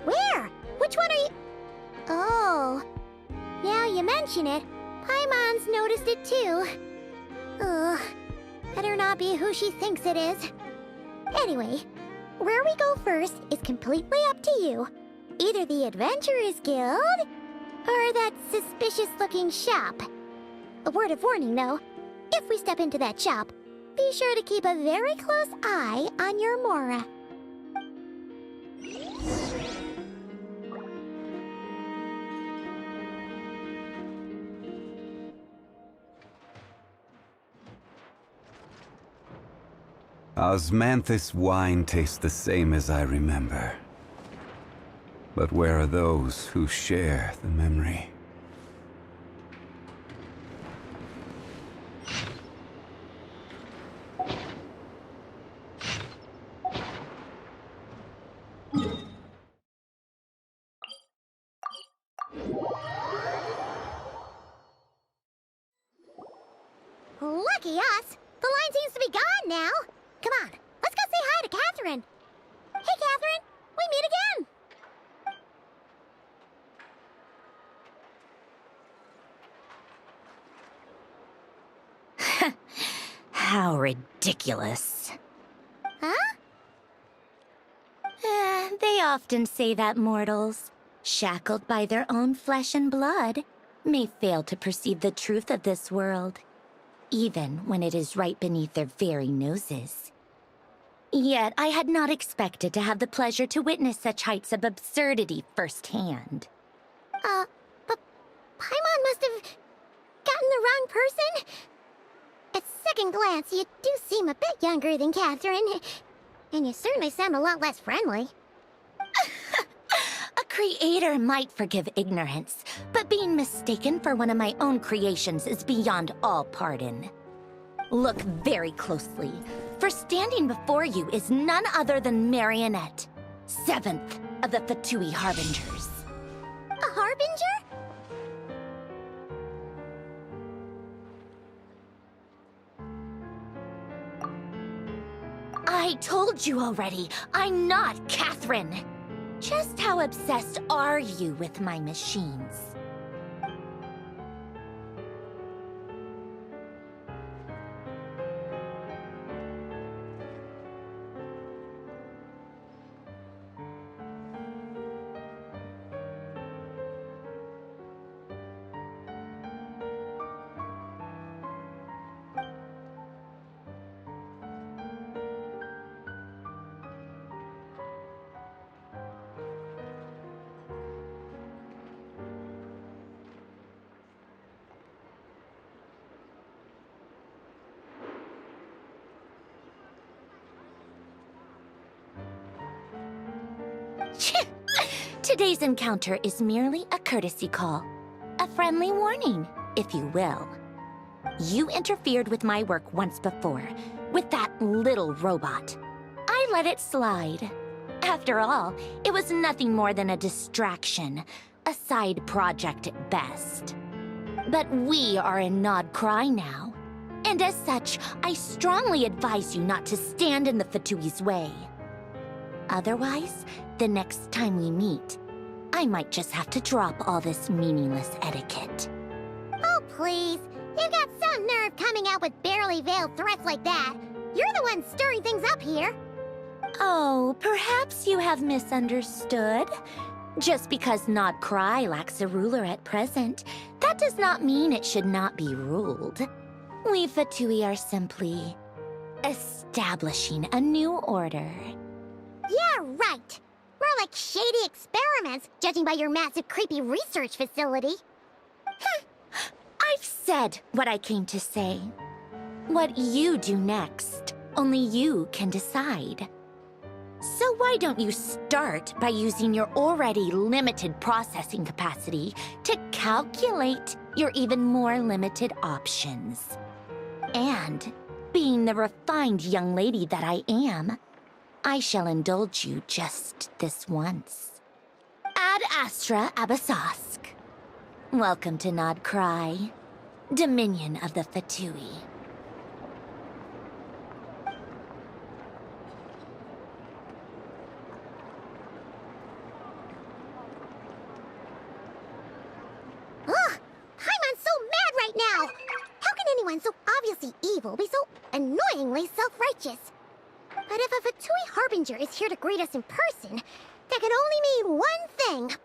Where? Which one are you? Oh. Now you mention it, Paimon's noticed it too. Ugh. Better not be who she thinks it is. Anyway, where we go first is completely up to you. Either the Adventurers Guild, or that suspicious-looking shop. A word of warning, though. If we step into that shop, be sure to keep a very close eye on your Mora.
Osmanthus wine tastes the same as I remember. But where are those who share the memory?
Lucky us! The line seems to be gone now! Come on, let's go say hi to Catherine! Hey, Catherine! We meet again!
How ridiculous.
Huh?
They often say that mortals, shackled by their own flesh and blood, may fail to perceive the truth of this world, even when it is right beneath their very noses. Yet I had not expected to have the pleasure to witness such heights of absurdity firsthand.
But Paimon must have gotten the wrong person? At second glance, you do seem a bit younger than Catherine. And you certainly sound a lot less friendly.
A creator might forgive ignorance, but being mistaken for one of my own creations is beyond all pardon. Look very closely, for standing before you is none other than Marionette, 7th of the Fatui Harbingers.
A Harbinger?
I told you already, I'm not Catherine. Just how obsessed are you with my machines? Today's encounter is merely a courtesy call. A friendly warning, if you will. You interfered with my work once before, with that little robot. I let it slide. After all, it was nothing more than a distraction, a side project at best. But we are in Nod-Krai now, and as such, I strongly advise you not to stand in the Fatui's way. Otherwise, the next time we meet, I might just have to drop all this meaningless etiquette.
Oh, please. You've got some nerve coming out with barely veiled threats like that. You're the one stirring things up here.
Oh, perhaps you have misunderstood. Just because Nod-Krai lacks a ruler at present, that does not mean it should not be ruled. We Fatui are simply establishing a new order.
Yeah, right. More like shady experiments, judging by your massive, creepy research facility.
I've said what I came to say. What you do next, only you can decide. So why don't you start by using your already limited processing capacity to calculate your even more limited options? And, being the refined young lady that I am, I shall indulge you just this once. Ad Astra Abasask. Welcome to Nod-Krai, Dominion of the Fatui.
Ugh! Paimon's so mad right now! How can anyone so obviously evil be so annoyingly self-righteous? But if a Fatui Harbinger is here to greet us in person, that can only mean one thing.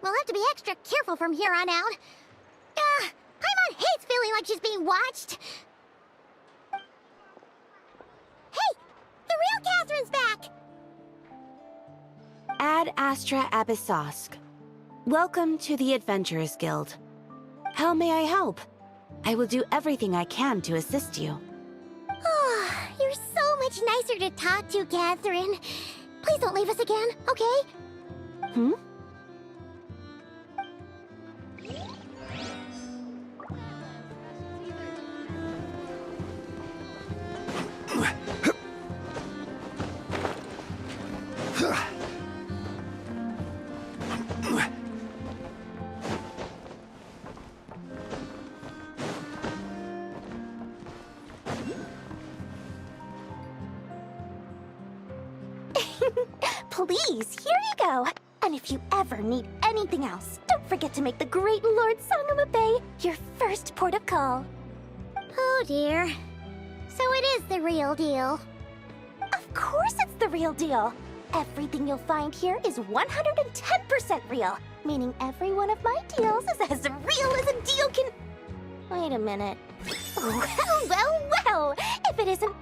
We'll have to be extra careful from here on out. Paimon hates feeling like she's being watched. Hey! The real Catherine's back!
Ad Astra Abyssosk. Welcome to the Adventurers Guild. How may I help? I will do everything I can to assist you.
Oh, you're so much nicer to talk to, Catherine. Please don't leave us again, okay?
Hmm?
Please, here you go. And if you ever need anything else, don't forget to make the great Lord Sangama Bay your first port of call.
Oh dear. So it is the real deal.
Of course it's the real deal. Everything you'll find here is 110% real, meaning every one of my deals is as real as a deal can... Wait a minute. Well, if it isn't...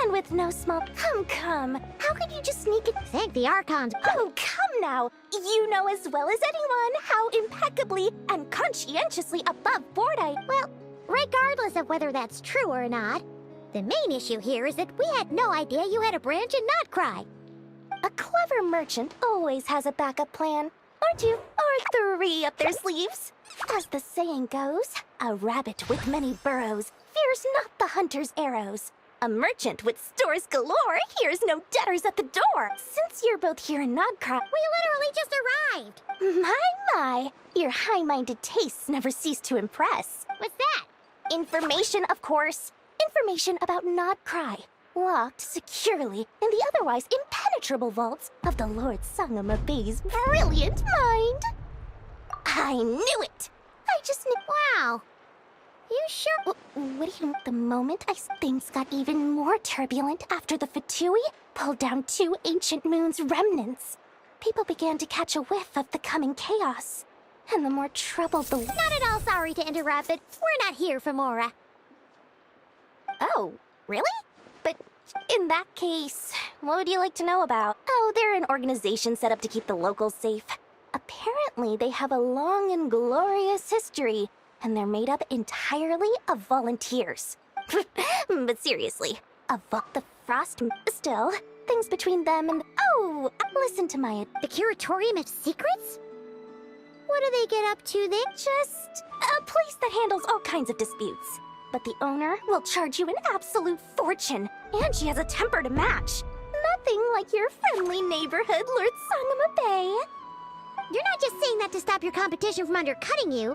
and with no small... Come. How could you just sneak it...
Thank the Archons.
Oh, come now. You know as well as anyone how impeccably and conscientiously above board I...
Well, regardless of whether that's true or not, the main issue here is that we had no idea you had a branch in Nod-Krai.
A clever merchant always has a backup plan. Or two, or three up their sleeves. As the saying goes, a rabbit with many burrows fears not the hunter's arrows. A merchant with stores galore hears no debtors at the door. Since you're both here in Nod-Krai,
we literally just arrived.
My, your high-minded tastes never cease to impress.
What's that?
Information, of course. Information about Nod-Krai, locked securely in the otherwise impenetrable vaults of the Lord Sangama Bay's brilliant mind. I knew it! I just knew...
Wow. You sure...
What do you... The moment things got even more turbulent after the Fatui pulled down 2 ancient moon's remnants, people began to catch a whiff of the coming chaos. And the more troubled the...
Not at all sorry to interrupt, but we're not here for Mora.
Oh, really? But in that case, what would you like to know about? Oh, they're an organization set up to keep the locals safe. Apparently, they have a long and glorious history, and they're made up entirely of volunteers. But seriously, the Frost... Still, things between them and... Oh, listen to my...
The Curatorium of Secrets? What do they get up to there?
Just a place that handles all kinds of disputes. But the owner will charge you an absolute fortune, and she has a temper to match. Nothing like your friendly neighborhood, Lord Sangama Bay.
You're not just saying that to stop your competition from undercutting you.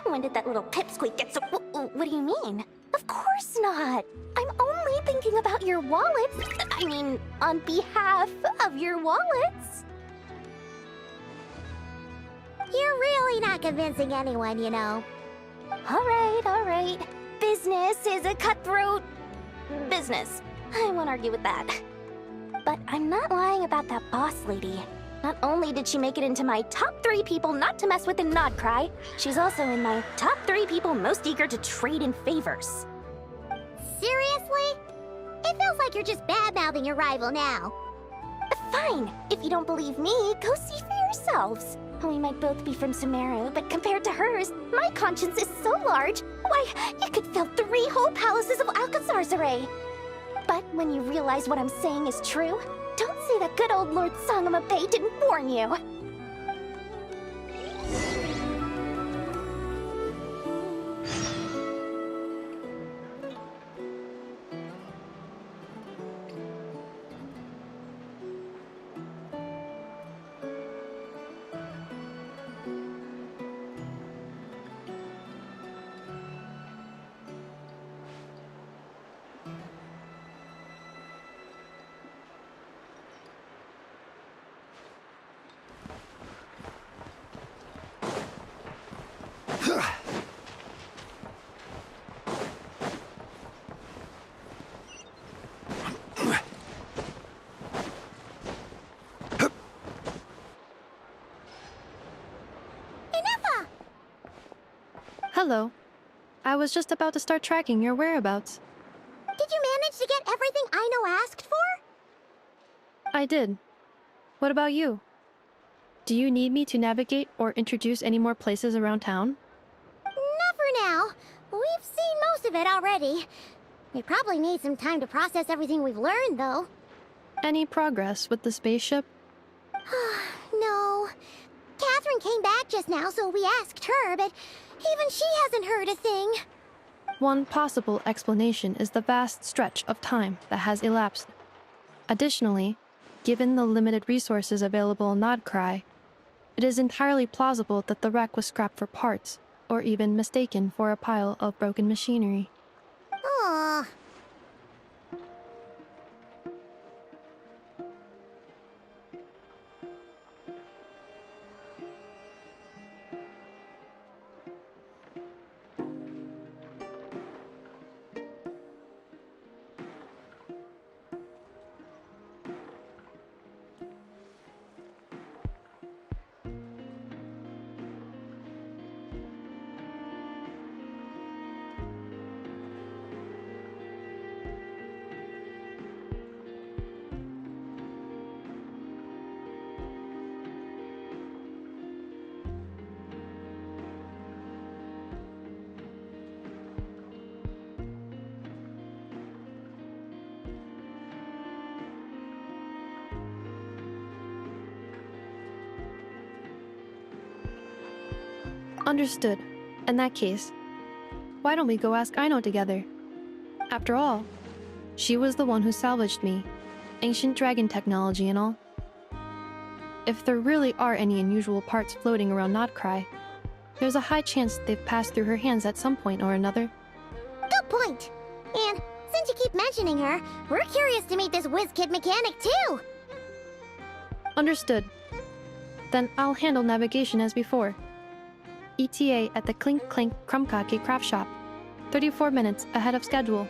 When did that little pipsqueak get so... What do you mean? Of course not. I'm only thinking about your wallets. I mean, on behalf of your wallets.
You're really not convincing anyone, you know.
All right. Business is a cutthroat business. I won't argue with that. But I'm not lying about that boss lady. Not only did she make it into my top 3 people not to mess with in Nod-Krai, she's also in my top 3 people most eager to trade in favors.
Seriously? It feels like you're just bad-mouthing your rival now.
Fine. If you don't believe me, go see for yourselves. We might both be from Sumeru, but compared to hers, my conscience is so large, why, you could fill 3 whole palaces of Alcazar's array. But when you realize what I'm saying is true, don't say that good old Lord Sangama Bay didn't warn you.
Hello. I was just about to start tracking your whereabouts.
Did you manage to get everything Aino asked for?
I did. What about you? Do you need me to navigate or introduce any more places around town?
Not for now. We've seen most of it already. We probably need some time to process everything we've learned, though.
Any progress with the spaceship?
No. Catherine came back just now, so we asked her, but even she hasn't heard a thing.
One possible explanation is the vast stretch of time that has elapsed. Additionally, given the limited resources available in Nod-Krai, it is entirely plausible that the wreck was scrapped for parts, or even mistaken for a pile of broken machinery.
Aww.
Understood. In that case, why don't we go ask Aino together? After all, she was the one who salvaged me. Ancient dragon technology and all. If there really are any unusual parts floating around Nod-Krai, there's a high chance they've passed through her hands at some point or another.
Good point. And since you keep mentioning her, we're curious to meet this whiz-kid mechanic too.
Understood. Then I'll handle navigation as before. ETA at the Clink Clink Krumkake craft shop. 34 minutes ahead of schedule.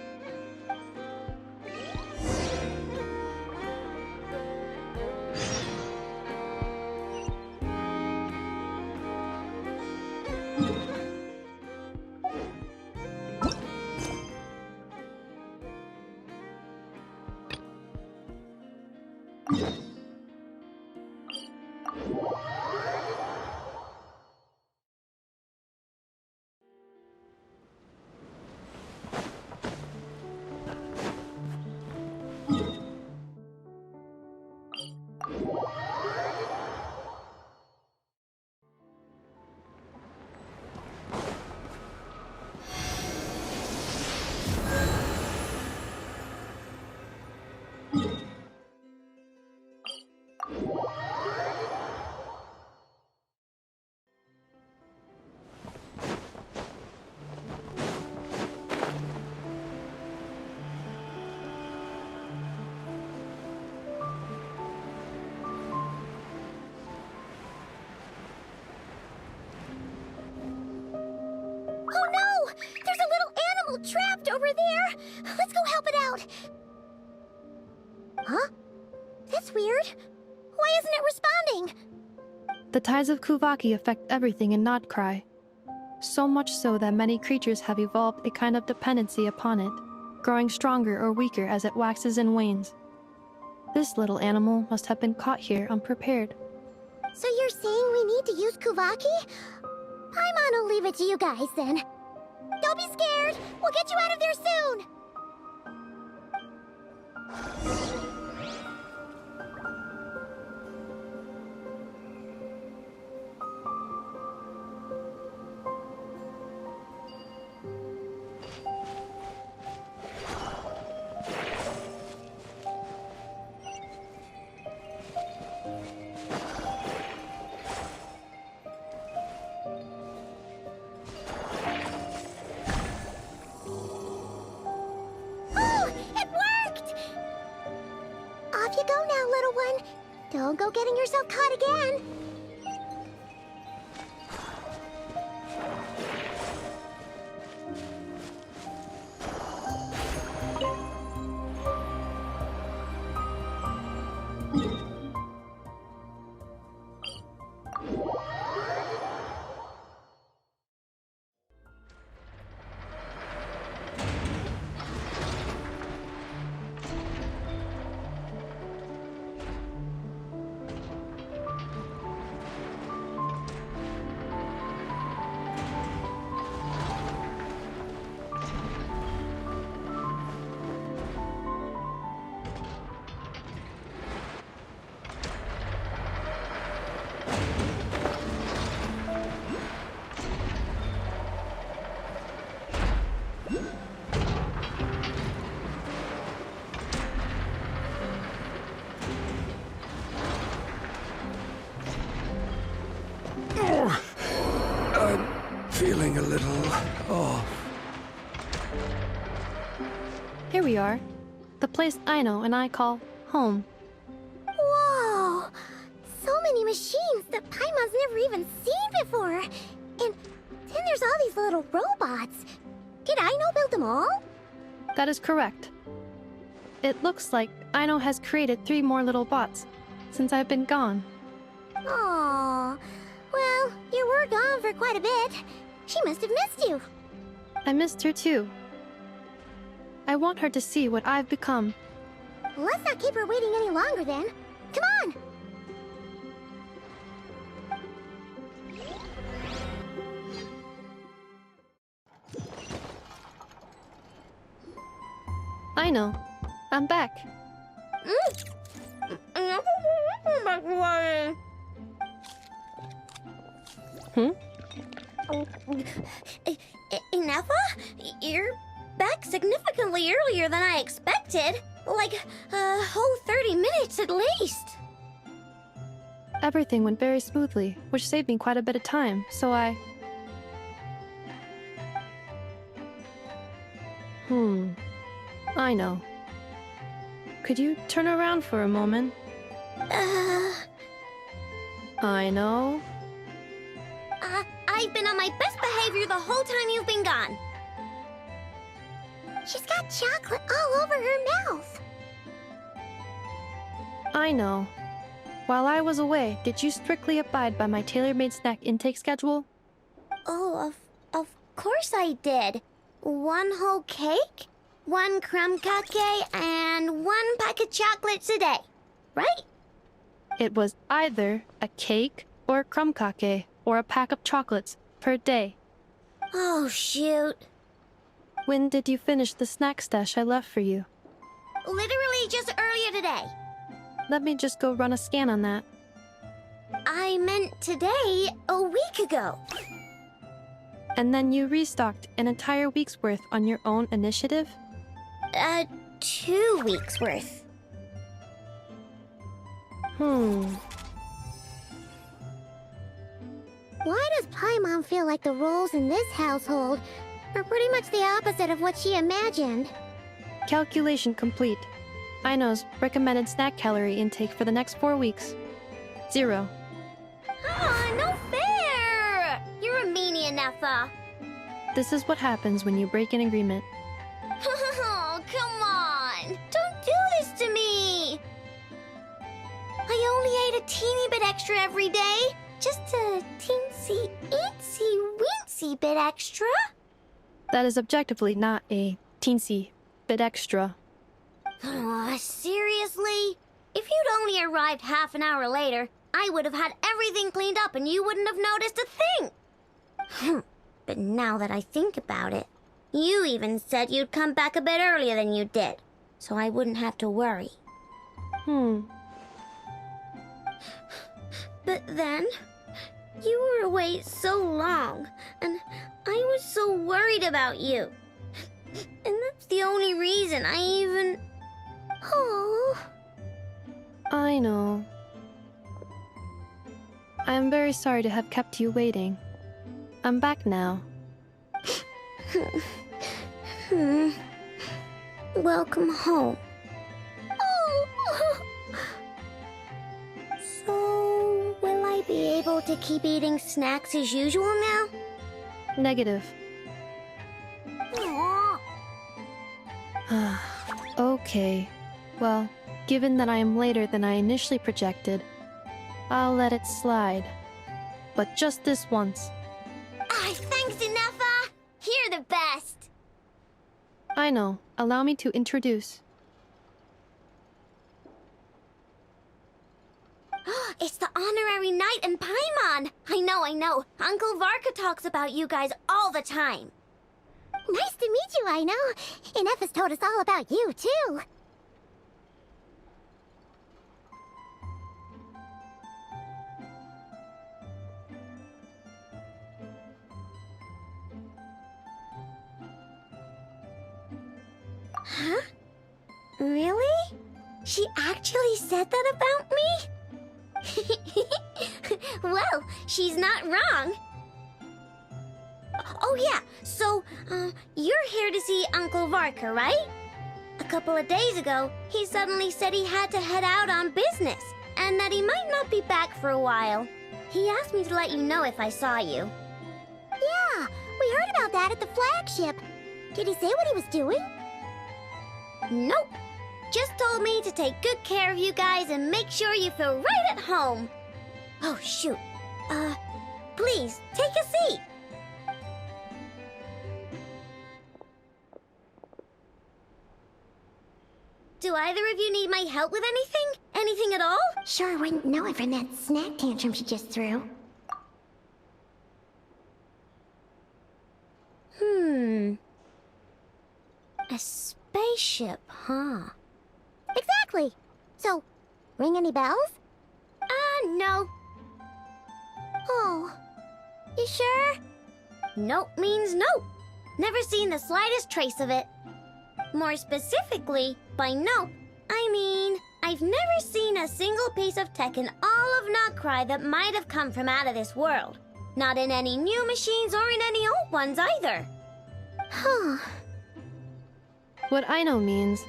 Oh no! There's a little animal trapped over there! Let's go help it out! Huh? That's weird. Why isn't it responding?
The tides of Kuvaki affect everything in Nod-Krai. So much so that many creatures have evolved a kind of dependency upon it, growing stronger or weaker as it waxes and wanes. This little animal must have been caught here unprepared.
So you're saying we need to use Kuvaki? Paimon will leave it to you guys then. Don't be scared! We'll get you out of there soon! Off you go now, little one. Don't go getting yourself caught again.
are. The place Aino and I call home.
Whoa! So many machines that Paimon's never even seen before. And then there's all these little robots. Did Aino build them all?
That is correct. It looks like Aino has created 3 more little bots since I've been gone.
Aww. Well, you were gone for quite a bit. She must have missed you.
I missed her too. I want her to see what I've become.
Let's not keep her waiting any longer then. Come on!
Aino, I'm back.
Ineffa? You're back significantly earlier than I expected. Like, a whole 30 minutes at least.
Everything went very smoothly, which saved me quite a bit of time, so I know. Could you turn around for a moment? I know.
I've been on my best behavior the whole time you've been gone. She's got chocolate all over her mouth.
I know. While I was away, did you strictly abide by my tailor-made snack intake schedule?
Oh, of course I did. 1 whole cake, 1 crumb cake, and 1 pack of chocolates a day, right?
It was either a cake or a crumb cake or a pack of chocolates per day.
Oh, shoot.
When did you finish the snack stash I left for you?
Literally just earlier today.
Let me just go run a scan on that.
I meant today, a week ago.
And then you restocked an entire week's worth on your own initiative?
2 weeks worth. Why does Paimon feel like the roles in this household are pretty much the opposite of what she imagined?
Calculation complete. Aino's recommended snack calorie intake for the next 4 weeks. 0.
No fair! You're a meanie, Ineffa.
This is what happens when you break an agreement.
Oh, come on! Don't do this to me! I only ate a teeny bit extra every day. Just a teensy, eensy, bit extra.
That is objectively not a teensy bit extra.
Seriously? If you'd only arrived half an hour later, I would have had everything cleaned up and you wouldn't have noticed a thing. But now that I think about it, you even said you'd come back a bit earlier than you did, so I wouldn't have to worry. But then, you were away so long, and I was so worried about you. And that's the only reason I even... Oh.
I know. I am very sorry to have kept you waiting. I'm back now.
Welcome home. Oh. So, will I be able to keep eating snacks as usual now?
Negative. Okay. Well, given that I am later than I initially projected, I'll let it slide. But just this once.
Thanks, Ineffa! You're the best!
I know. Allow me to introduce.
It's the honorary knight and Paimon! I know. Uncle Varka talks about you guys all the time. Nice to meet you, I know. Ineffa's told us all about you, too. Huh? Really? She actually said that about me? Well, she's not wrong. Oh yeah, so, you're here to see Uncle Varka, right? A couple of days ago, he suddenly said he had to head out on business, and that he might not be back for a while. He asked me to let you know if I saw you. Yeah, we heard about that at the flagship. Did he say what he was doing? Nope. Just told me to take good care of you guys and make sure you feel right at home. Oh, shoot. Please, take a seat. Do either of you need my help with anything? Anything at all? Sure wouldn't know it from that snack tantrum she just threw. A spaceship, huh? Exactly. So, ring any bells? No. Oh, you sure? Nope means nope. Never seen the slightest trace of it. More specifically, by nope, I mean, I've never seen a single piece of tech in all of Nod-Krai that might have come from out of this world. Not in any new machines or in any old ones either. Huh.
What Aino means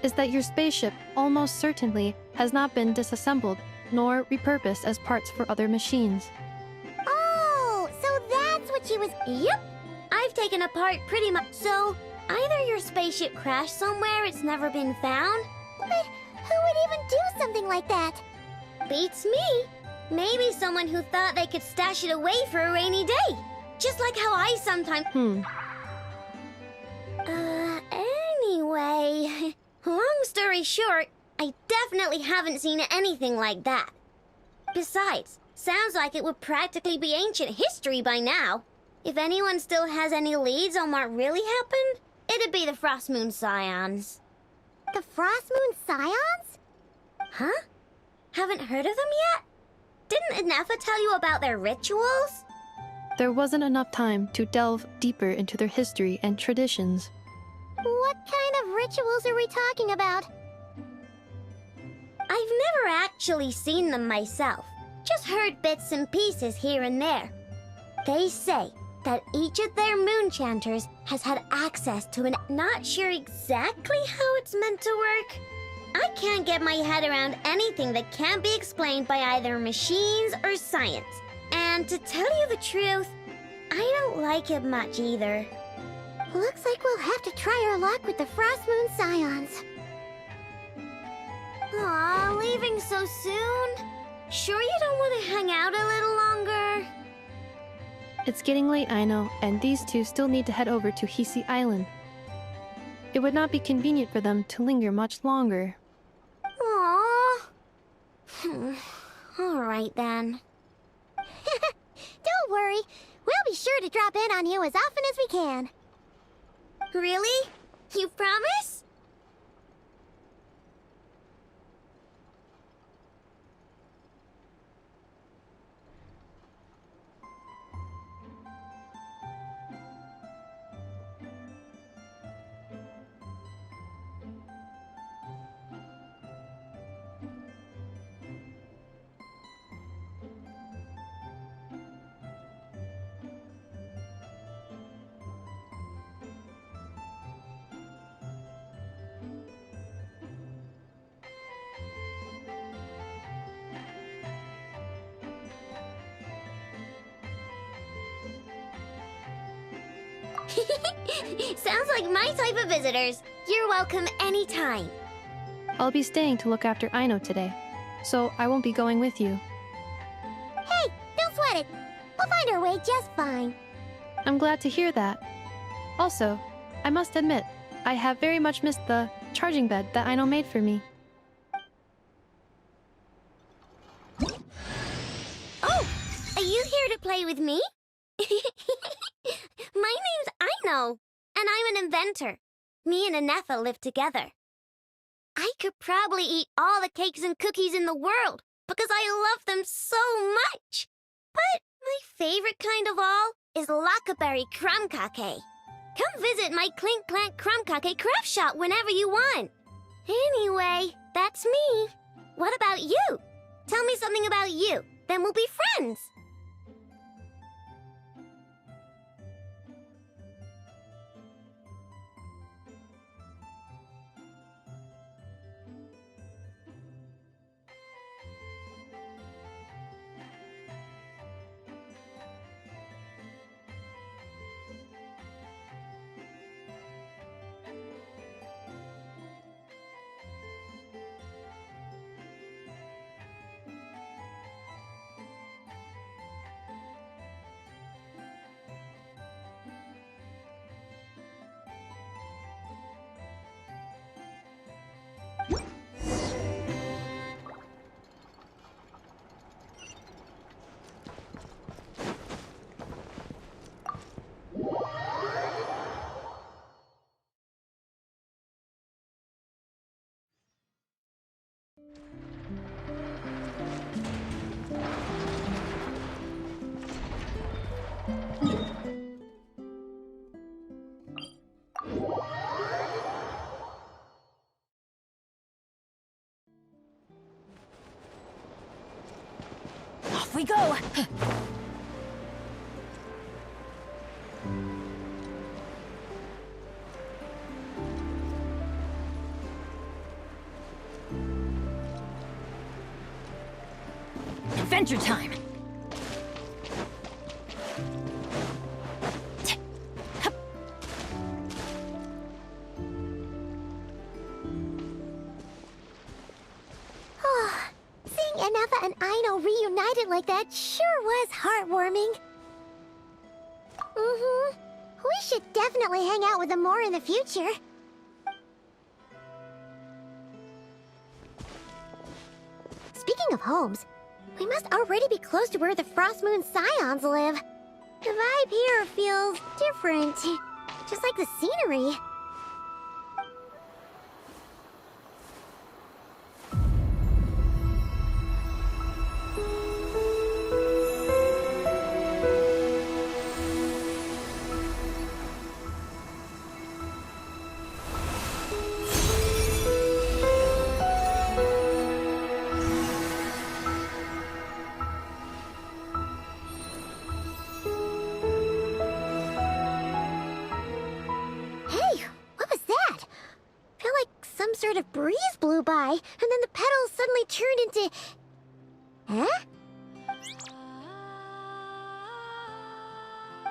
is that your spaceship almost certainly has not been disassembled nor repurposed as parts for other machines.
Oh, so that's what she was... Yep. I've taken apart pretty much... So, either your spaceship crashed somewhere it's never been found... But who would even do something like that? Beats me. Maybe someone who thought they could stash it away for a rainy day. Just like how I sometimes... Anyway... Long story short, I definitely haven't seen anything like that. Besides, sounds like it would practically be ancient history by now. If anyone still has any leads on what really happened, it'd be the Frost Moon Scions. The Frost Moon Scions? Huh? Haven't heard of them yet? Didn't Inefa tell you about their rituals?
There wasn't enough time to delve deeper into their history and traditions.
What kind of rituals are we talking about? I've never actually seen them myself, just heard bits and pieces here and there. They say that each of their moon chanters has had access to an... Not sure exactly how it's meant to work. I can't get my head around anything that can't be explained by either machines or science. And to tell you the truth, I don't like it much either. Looks like we'll have to try our luck with the Frost Moon Scions. Aw, leaving so soon? Sure you don't want to hang out a little longer?
It's getting late, I know, and these two still need to head over to Hisi Island. It would not be convenient for them to linger much longer.
Aww. Alright then. Don't worry. We'll be sure to drop in on you as often as we can. Really? You promise? Sounds like my type of visitors. You're welcome anytime.
I'll be staying to look after Aino today, so I won't be going with you.
Hey, don't sweat it. We'll find our way just fine.
I'm glad to hear that. Also, I must admit, I have very much missed the charging bed that Aino made for me.
Oh, are you here to play with me? My name's Aino, and I'm an inventor. Me and Inefa live together. I could probably eat all the cakes and cookies in the world because I love them so much. But my favorite kind of all is Lackaberry Crumb Cake. Come visit my Clink Clank Crumb Cake craft shop whenever you want. Anyway, that's me. What about you? Tell me something about you, then we'll be friends.
we go! Adventure time!
Seeing Anafa and Aino reunited like that sure was heartwarming. We should definitely hang out with them more in the future. Speaking of homes, we must already be close to where the Frost Moon Scions live. The vibe here feels different, just like the scenery. Sort of breeze blew by, and then the petals suddenly turned into... Huh?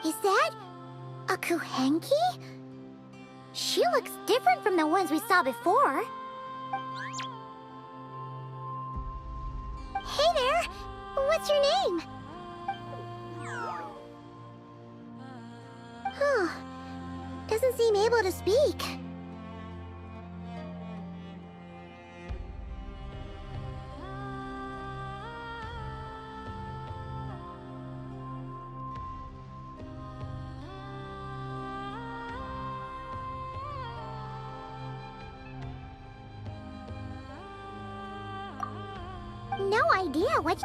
Is that... a Kuhenki? She looks different from the ones we saw before. Hey there! What's your name? Huh. Doesn't seem able to speak. No idea what...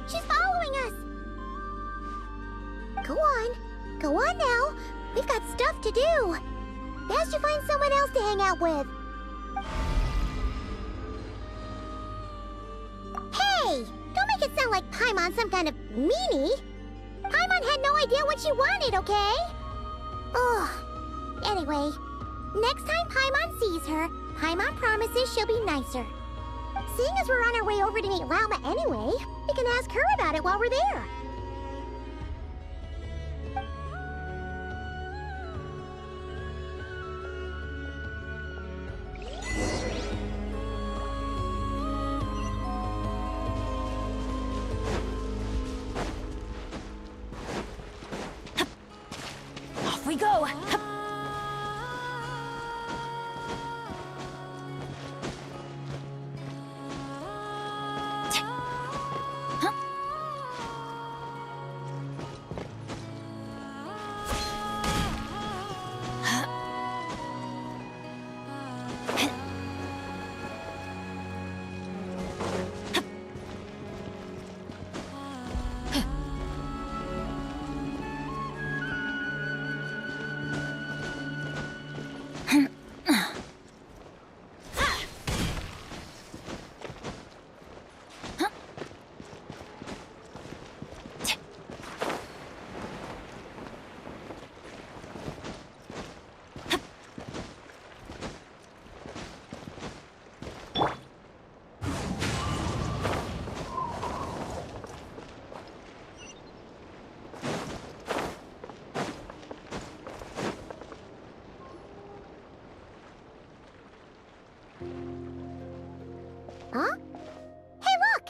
She's following us! Go on. Go on now. We've got stuff to do. Best you find someone else to hang out with. Hey! Don't make it sound like Paimon's some kind of meanie. Paimon had no idea what she wanted, okay? Ugh. Anyway, next time Paimon sees her, Paimon promises she'll be nicer. Seeing as we're on our way over to meet Lauma anyway, we can ask her about it while we're there.
Off we go! Huh? Hey, look!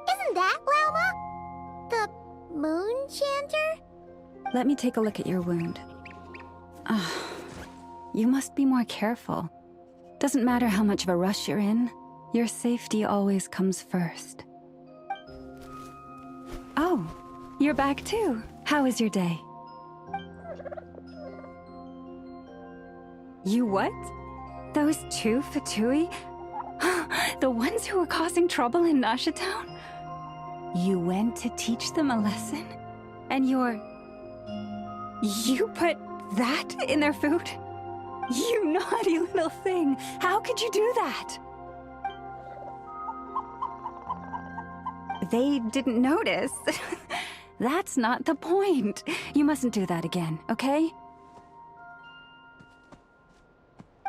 Isn't that Lauma? The moon chanter?
Let me take a look at your wound. You must be more careful. Doesn't matter how much of a rush you're in, your safety always comes first. Oh, you're back too. How was your day? You what? Those two Fatui? The ones who were causing trouble in Nasha Town? You went to teach them a lesson? And you put that in their food? You naughty little thing! How could you do that? They didn't notice. That's not the point. You mustn't do that again, okay?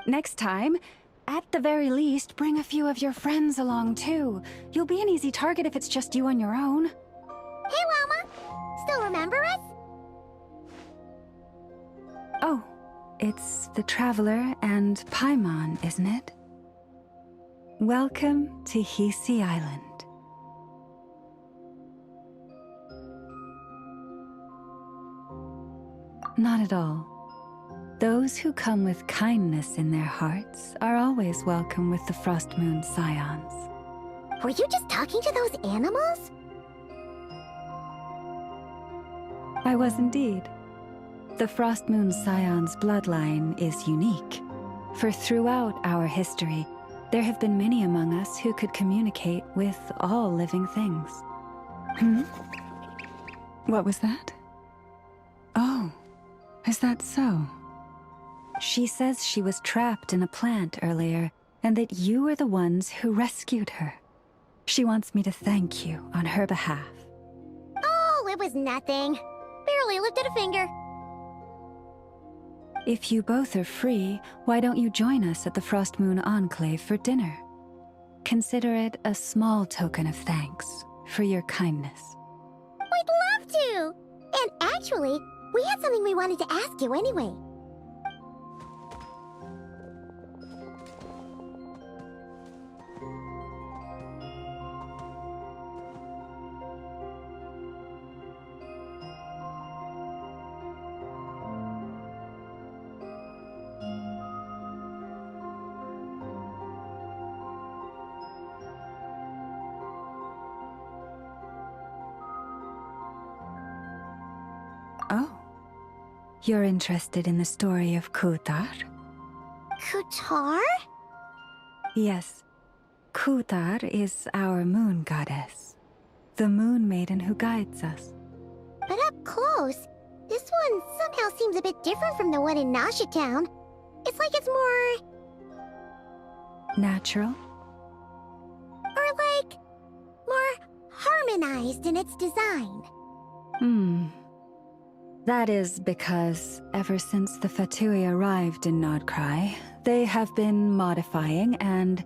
Next time, at the very least, bring a few of your friends along too. You'll be an easy target if it's just you on your own.
Hey, Wilma! Still remember us?
Oh, it's the Traveler and Paimon, isn't it? Welcome to Hisi Island. Not at all. Those who come with kindness in their hearts are always welcome with the Frost Moon Scions.
Were you just talking to those animals?
I was indeed. The Frost Moon Scion's bloodline is unique, for throughout our history, there have been many among us who could communicate with all living things. What was that? Oh, is that so? She says she was trapped in a plant earlier, and that you were the ones who rescued her. She wants me to thank you on her behalf.
Oh, it was nothing. Barely lifted a finger.
If you both are free, why don't you join us at the Frost Moon Enclave for dinner? Consider it a small token of thanks for your kindness.
We'd love to! And actually, we had something we wanted to ask you anyway.
Oh. You're interested in the story of Kutar?
Kutar?
Yes. Kutar is our moon goddess. The moon maiden who guides us.
But up close, this one somehow seems a bit different from the one in Nasha Town. It's like it's more...
natural?
Or like... more harmonized in its design.
That is because, ever since the Fatui arrived in Nod-Krai, they have been modifying and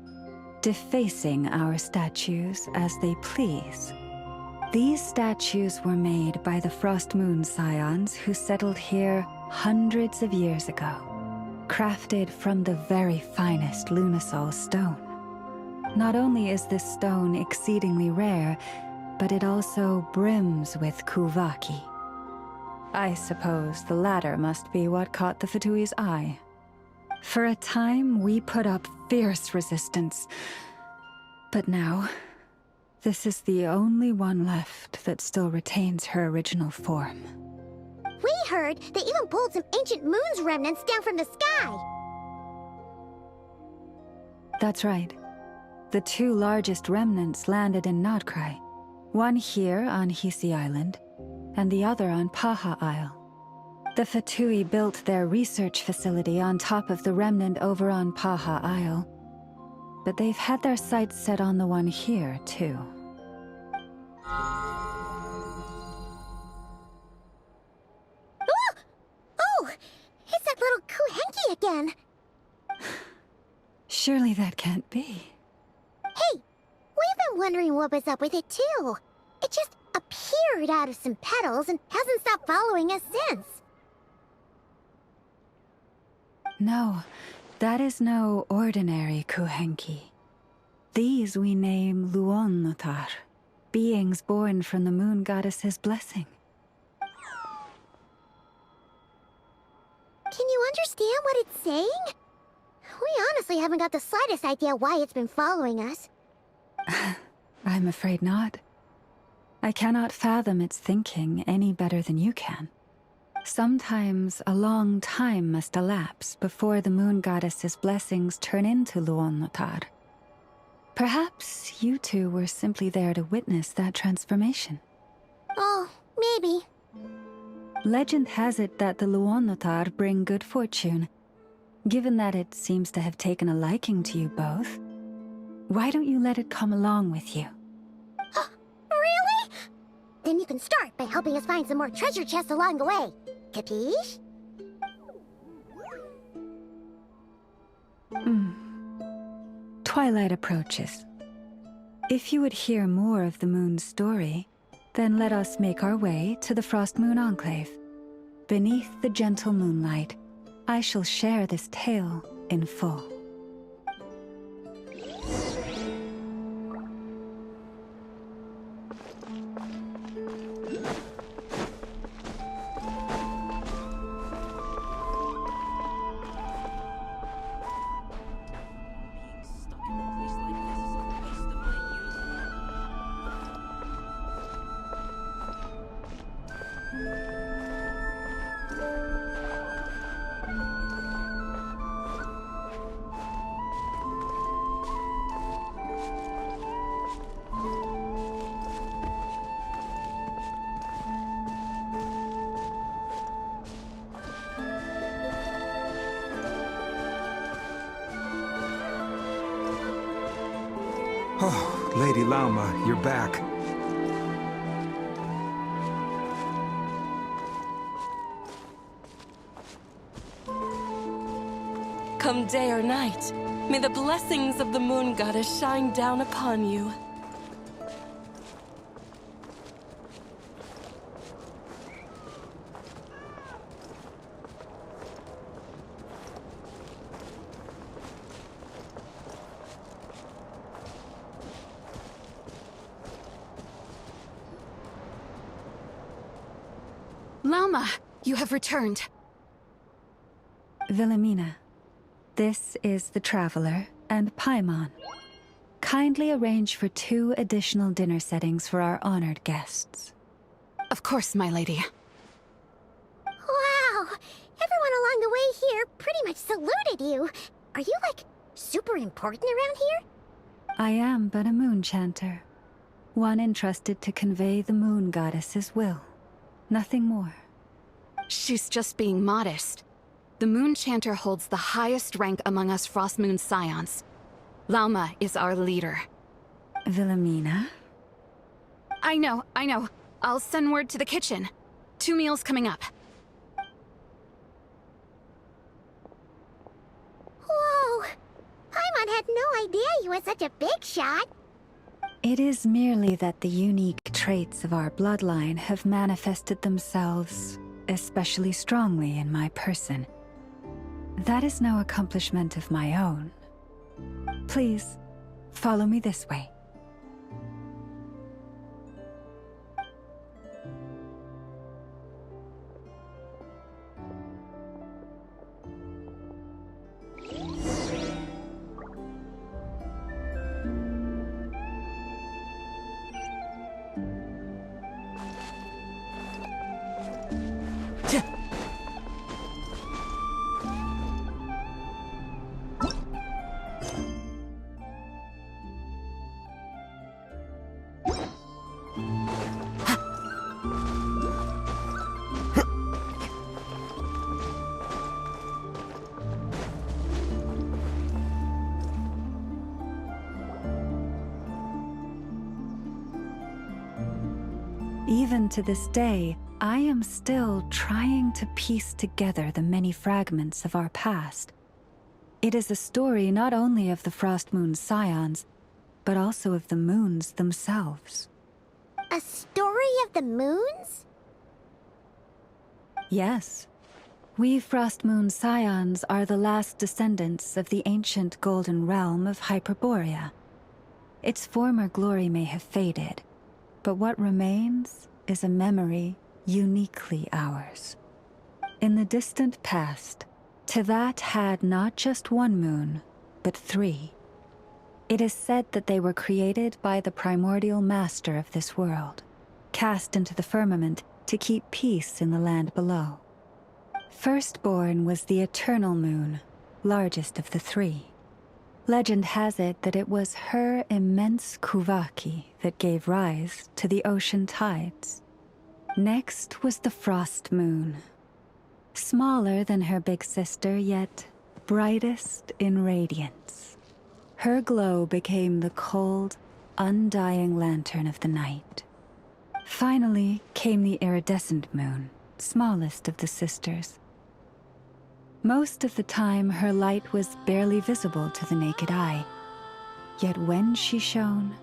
defacing our statues as they please. These statues were made by the Frost Moon Scions who settled here hundreds of years ago, crafted from the very finest Lunasol stone. Not only is this stone exceedingly rare, but it also brims with Kuvaki. I suppose the latter must be what caught the Fatui's eye. For a time, we put up fierce resistance. But now, this is the only one left that still retains her original form.
We heard they even pulled some ancient moon's remnants down from the sky.
That's right. The two largest remnants landed in Nod-Krai. One here on Hisi Island, and the other on Paha Isle. The Fatui built their research facility on top of the remnant over on Paha Isle, but they've had their sights set on the one here, too.
Oh! It's that little Kuhenki again!
Surely that can't be.
Hey! We've been wondering what was up with it, too. It just appeared out of some petals and hasn't stopped following us since.
No, that is no ordinary Kuhenki. These we name Luon-Notar, beings born from the moon goddess's blessing.
Can you understand what it's saying? We honestly haven't got the slightest idea why it's been following us.
I'm afraid not. I cannot fathom its thinking any better than you can. Sometimes a long time must elapse before the moon goddess's blessings turn into Luon-Notar. Perhaps you two were simply there to witness that transformation.
Oh, maybe.
Legend has it that the Luonotar bring good fortune. Given that it seems to have taken a liking to you both, why don't you let it come along with you?
Really? Then you can start by helping us find some more treasure chests along the way. Capiche?
Twilight approaches. If you would hear more of the moon's story, then let us make our way to the Frost Moon Enclave. Beneath the gentle moonlight, I shall share this tale in full.
Oh, Lady Lauma, you're back.
Come day or night, may the blessings of the Moon Goddess shine down upon you.
Lauma, you have returned.
Wilhelmina, this is the Traveler and Paimon. Kindly arrange for 2 additional dinner settings for our honored guests.
Of course, my lady.
Wow! Everyone along the way here pretty much saluted you. Are you, like, super important around here?
I am but a moon chanter, one entrusted to convey the moon goddess's will. Nothing more.
She's just being modest. The Moon Chanter holds the highest rank among us Frost Moon Scions. Lauma is our leader.
Wilhelmina?
I know. I'll send word to the kitchen. 2 meals coming up.
Whoa! Paimon had no idea you were such a big shot.
It is merely that the unique traits of our bloodline have manifested themselves especially strongly in my person. That is no accomplishment of my own. Please, follow me this way. Even to this day, I am still trying to piece together the many fragments of our past. It is a story not only of the Frost Moon Scions, but also of the moons themselves.
A story of the moons?
Yes. We Frost Moon Scions are the last descendants of the ancient golden realm of Hyperborea. Its former glory may have faded, but what remains is a memory uniquely ours. In the distant past, Teyvat had not just 1 moon, but 3. It is said that they were created by the primordial master of this world, cast into the firmament to keep peace in the land below. Firstborn was the eternal moon, largest of the 3. Legend has it that it was her immense Kuvaki that gave rise to the ocean tides. Next was the Frost Moon. Smaller than her big sister, yet brightest in radiance. Her glow became the cold, undying lantern of the night. Finally came the iridescent moon, smallest of the sisters. Most of the time, her light was barely visible to the naked eye. Yet when she shone,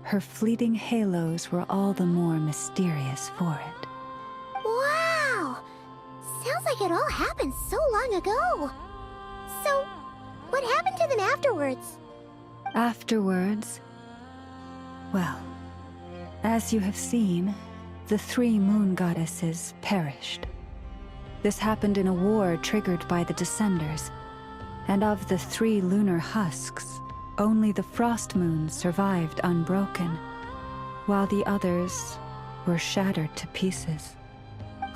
her fleeting halos were all the more mysterious for it.
Wow! Sounds like it all happened so long ago. So, what happened to them afterwards?
Afterwards, well, as you have seen, the 3 moon goddesses perished. This happened in a war triggered by the Descenders, and of the 3 lunar husks, only the Frost Moon survived unbroken, while the others were shattered to pieces.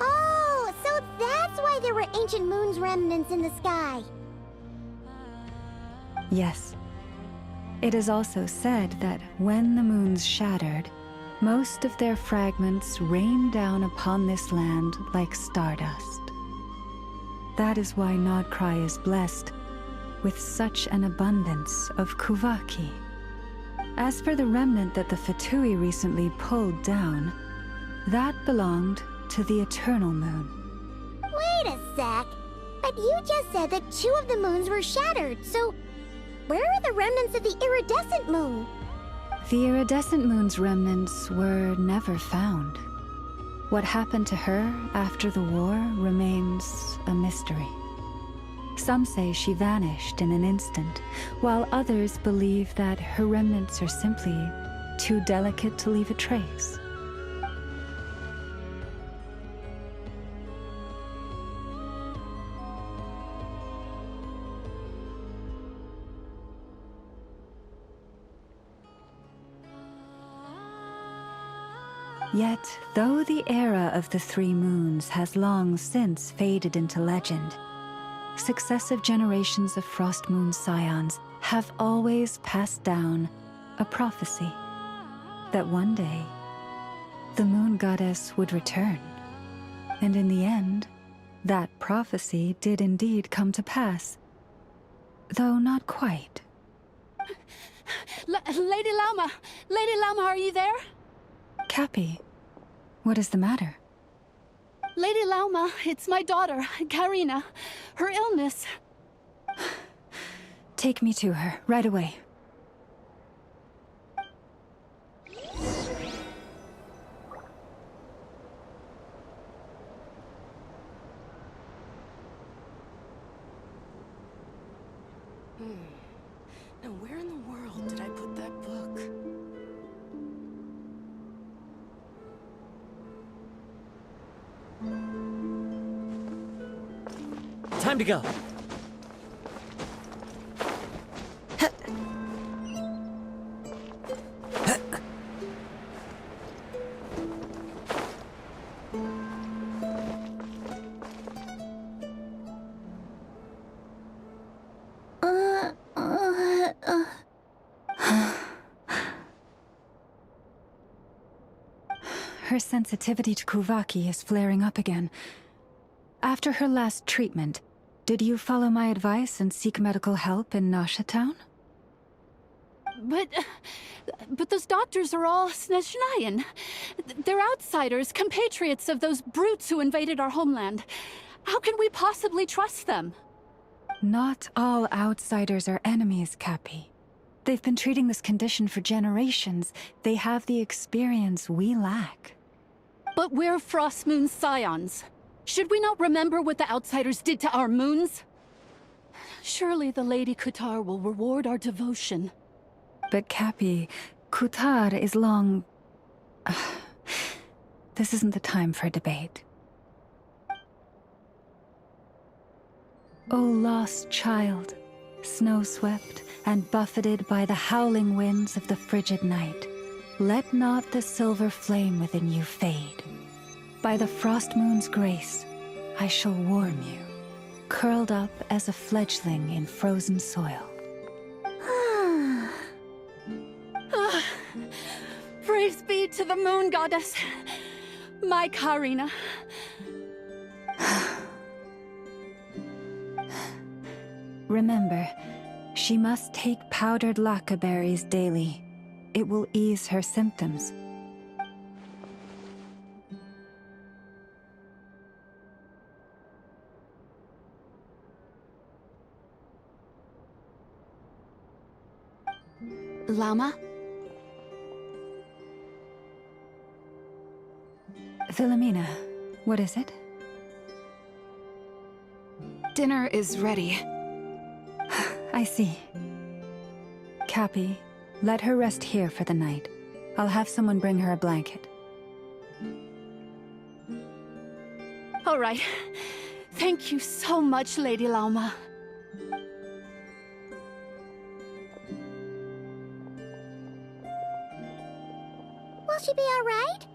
Oh, so that's why there were ancient moon's remnants in the sky.
Yes. It is also said that when the moons shattered, most of their fragments rained down upon this land like stardust. That is why Nod-Krai is blessed with such an abundance of Kuvaki. As for the remnant that the Fatui recently pulled down, that belonged to the Eternal Moon.
Wait a sec. But you just said that 2 of the moons were shattered, so where are the remnants of the iridescent moon?
The iridescent moon's remnants were never found. What happened to her after the war remains a mystery. Some say she vanished in an instant, while others believe that her remnants are simply too delicate to leave a trace. Yet, though the era of the 3 moons has long since faded into legend, successive generations of Frost Moon scions have always passed down a prophecy that one day the moon goddess would return. And in the end, that prophecy did indeed come to pass, though not quite.
Lady Lauma! Lady Lauma, are you there?
Cappy, what is the matter?
Lady Lauma, it's my daughter, Karina. Her illness.
Take me to her, right away.
Now where in the world did I put that book?
Time to go.
Her sensitivity to Kuvaki is flaring up again. After her last treatment, did you follow my advice and seek medical help in Nasha Town?
But those doctors are all Snezhnayan. They're outsiders, compatriots of those brutes who invaded our homeland. How can we possibly trust them?
Not all outsiders are enemies, Cappy. They've been treating this condition for generations. They have the experience we lack.
But we're Frost Moon scions. Should we not remember what the outsiders did to our moons? Surely the Lady Kutar will reward our devotion.
But Cappy, Kutar is long... This isn't the time for a debate. O lost child, snow-swept and buffeted by the howling winds of the frigid night, let not the silver flame within you fade. By the frost moon's grace, I shall warm you, curled up as a fledgling in frozen soil.
the moon goddess. My Karina.
Remember, she must take powdered lacca berries daily. It will ease her symptoms.
Llama?
Philomena, what is it?
Dinner is ready.
I see. Cappy, let her rest here for the night. I'll have someone bring her a blanket.
All right. Thank you so much, Lady Lauma.
Will she be all right?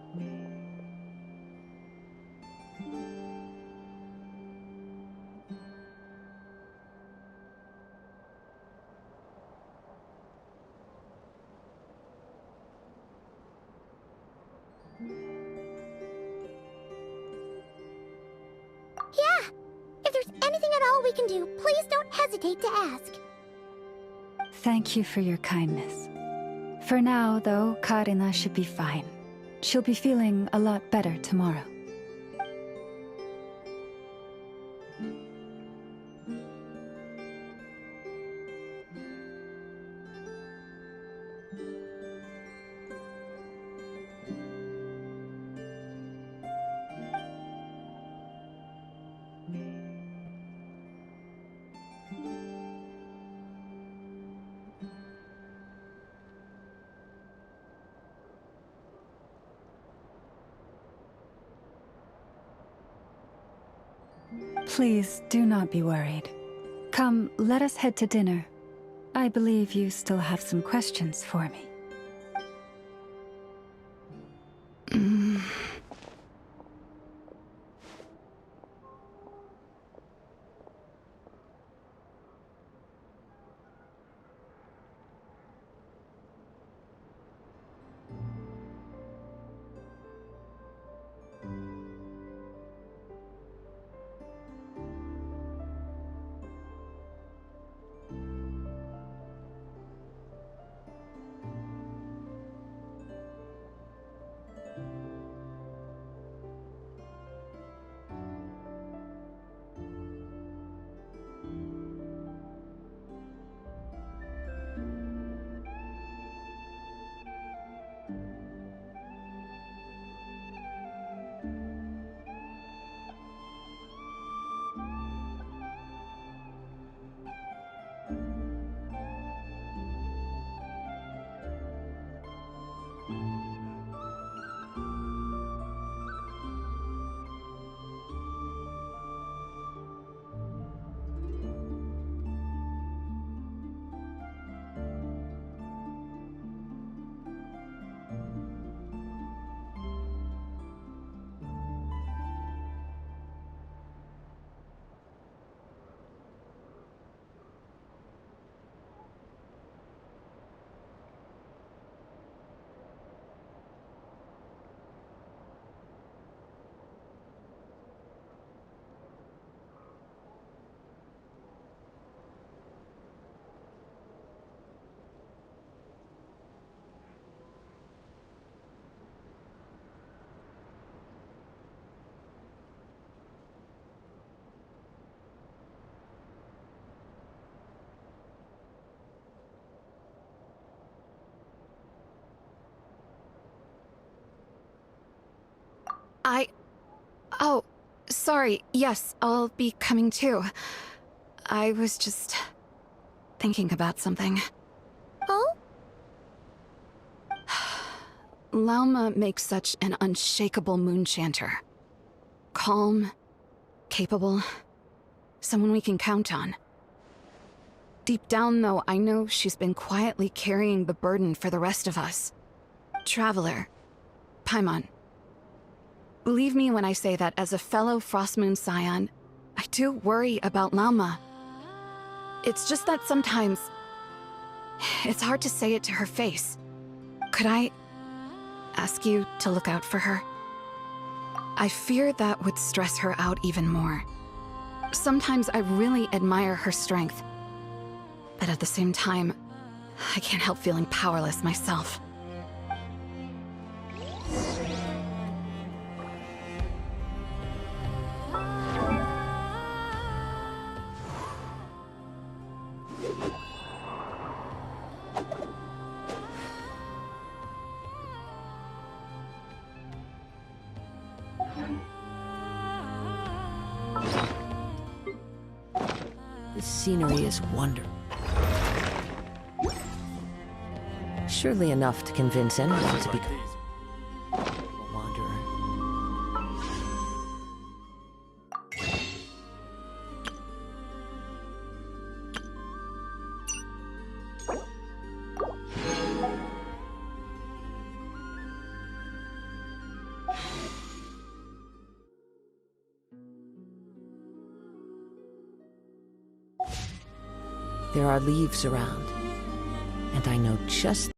Yeah! If there's anything at all we can do, please don't hesitate to ask.
Thank you for your kindness. For now, though, Karina should be fine. She'll be feeling a lot better tomorrow. Please do not be worried. Come, let us head to dinner. I believe you still have some questions for me.
Oh, sorry. Yes, I'll be coming too. I was just thinking about something.
Oh?
Lauma makes such an unshakable moonchanter. Calm, capable, someone we can count on. Deep down, though, I know she's been quietly carrying the burden for the rest of us. Traveler, Paimon. Believe me when I say that as a fellow Frostmoon Scion, I do worry about Lauma. It's just that sometimes it's hard to say it to her face. Could I ask you to look out for her. I fear that would stress her out even more. Sometimes I really admire her strength, but at the same time, I can't help feeling powerless myself.
The scenery is wonderful. Surely enough to convince anyone to become a wanderer. There are leaves around, and I know just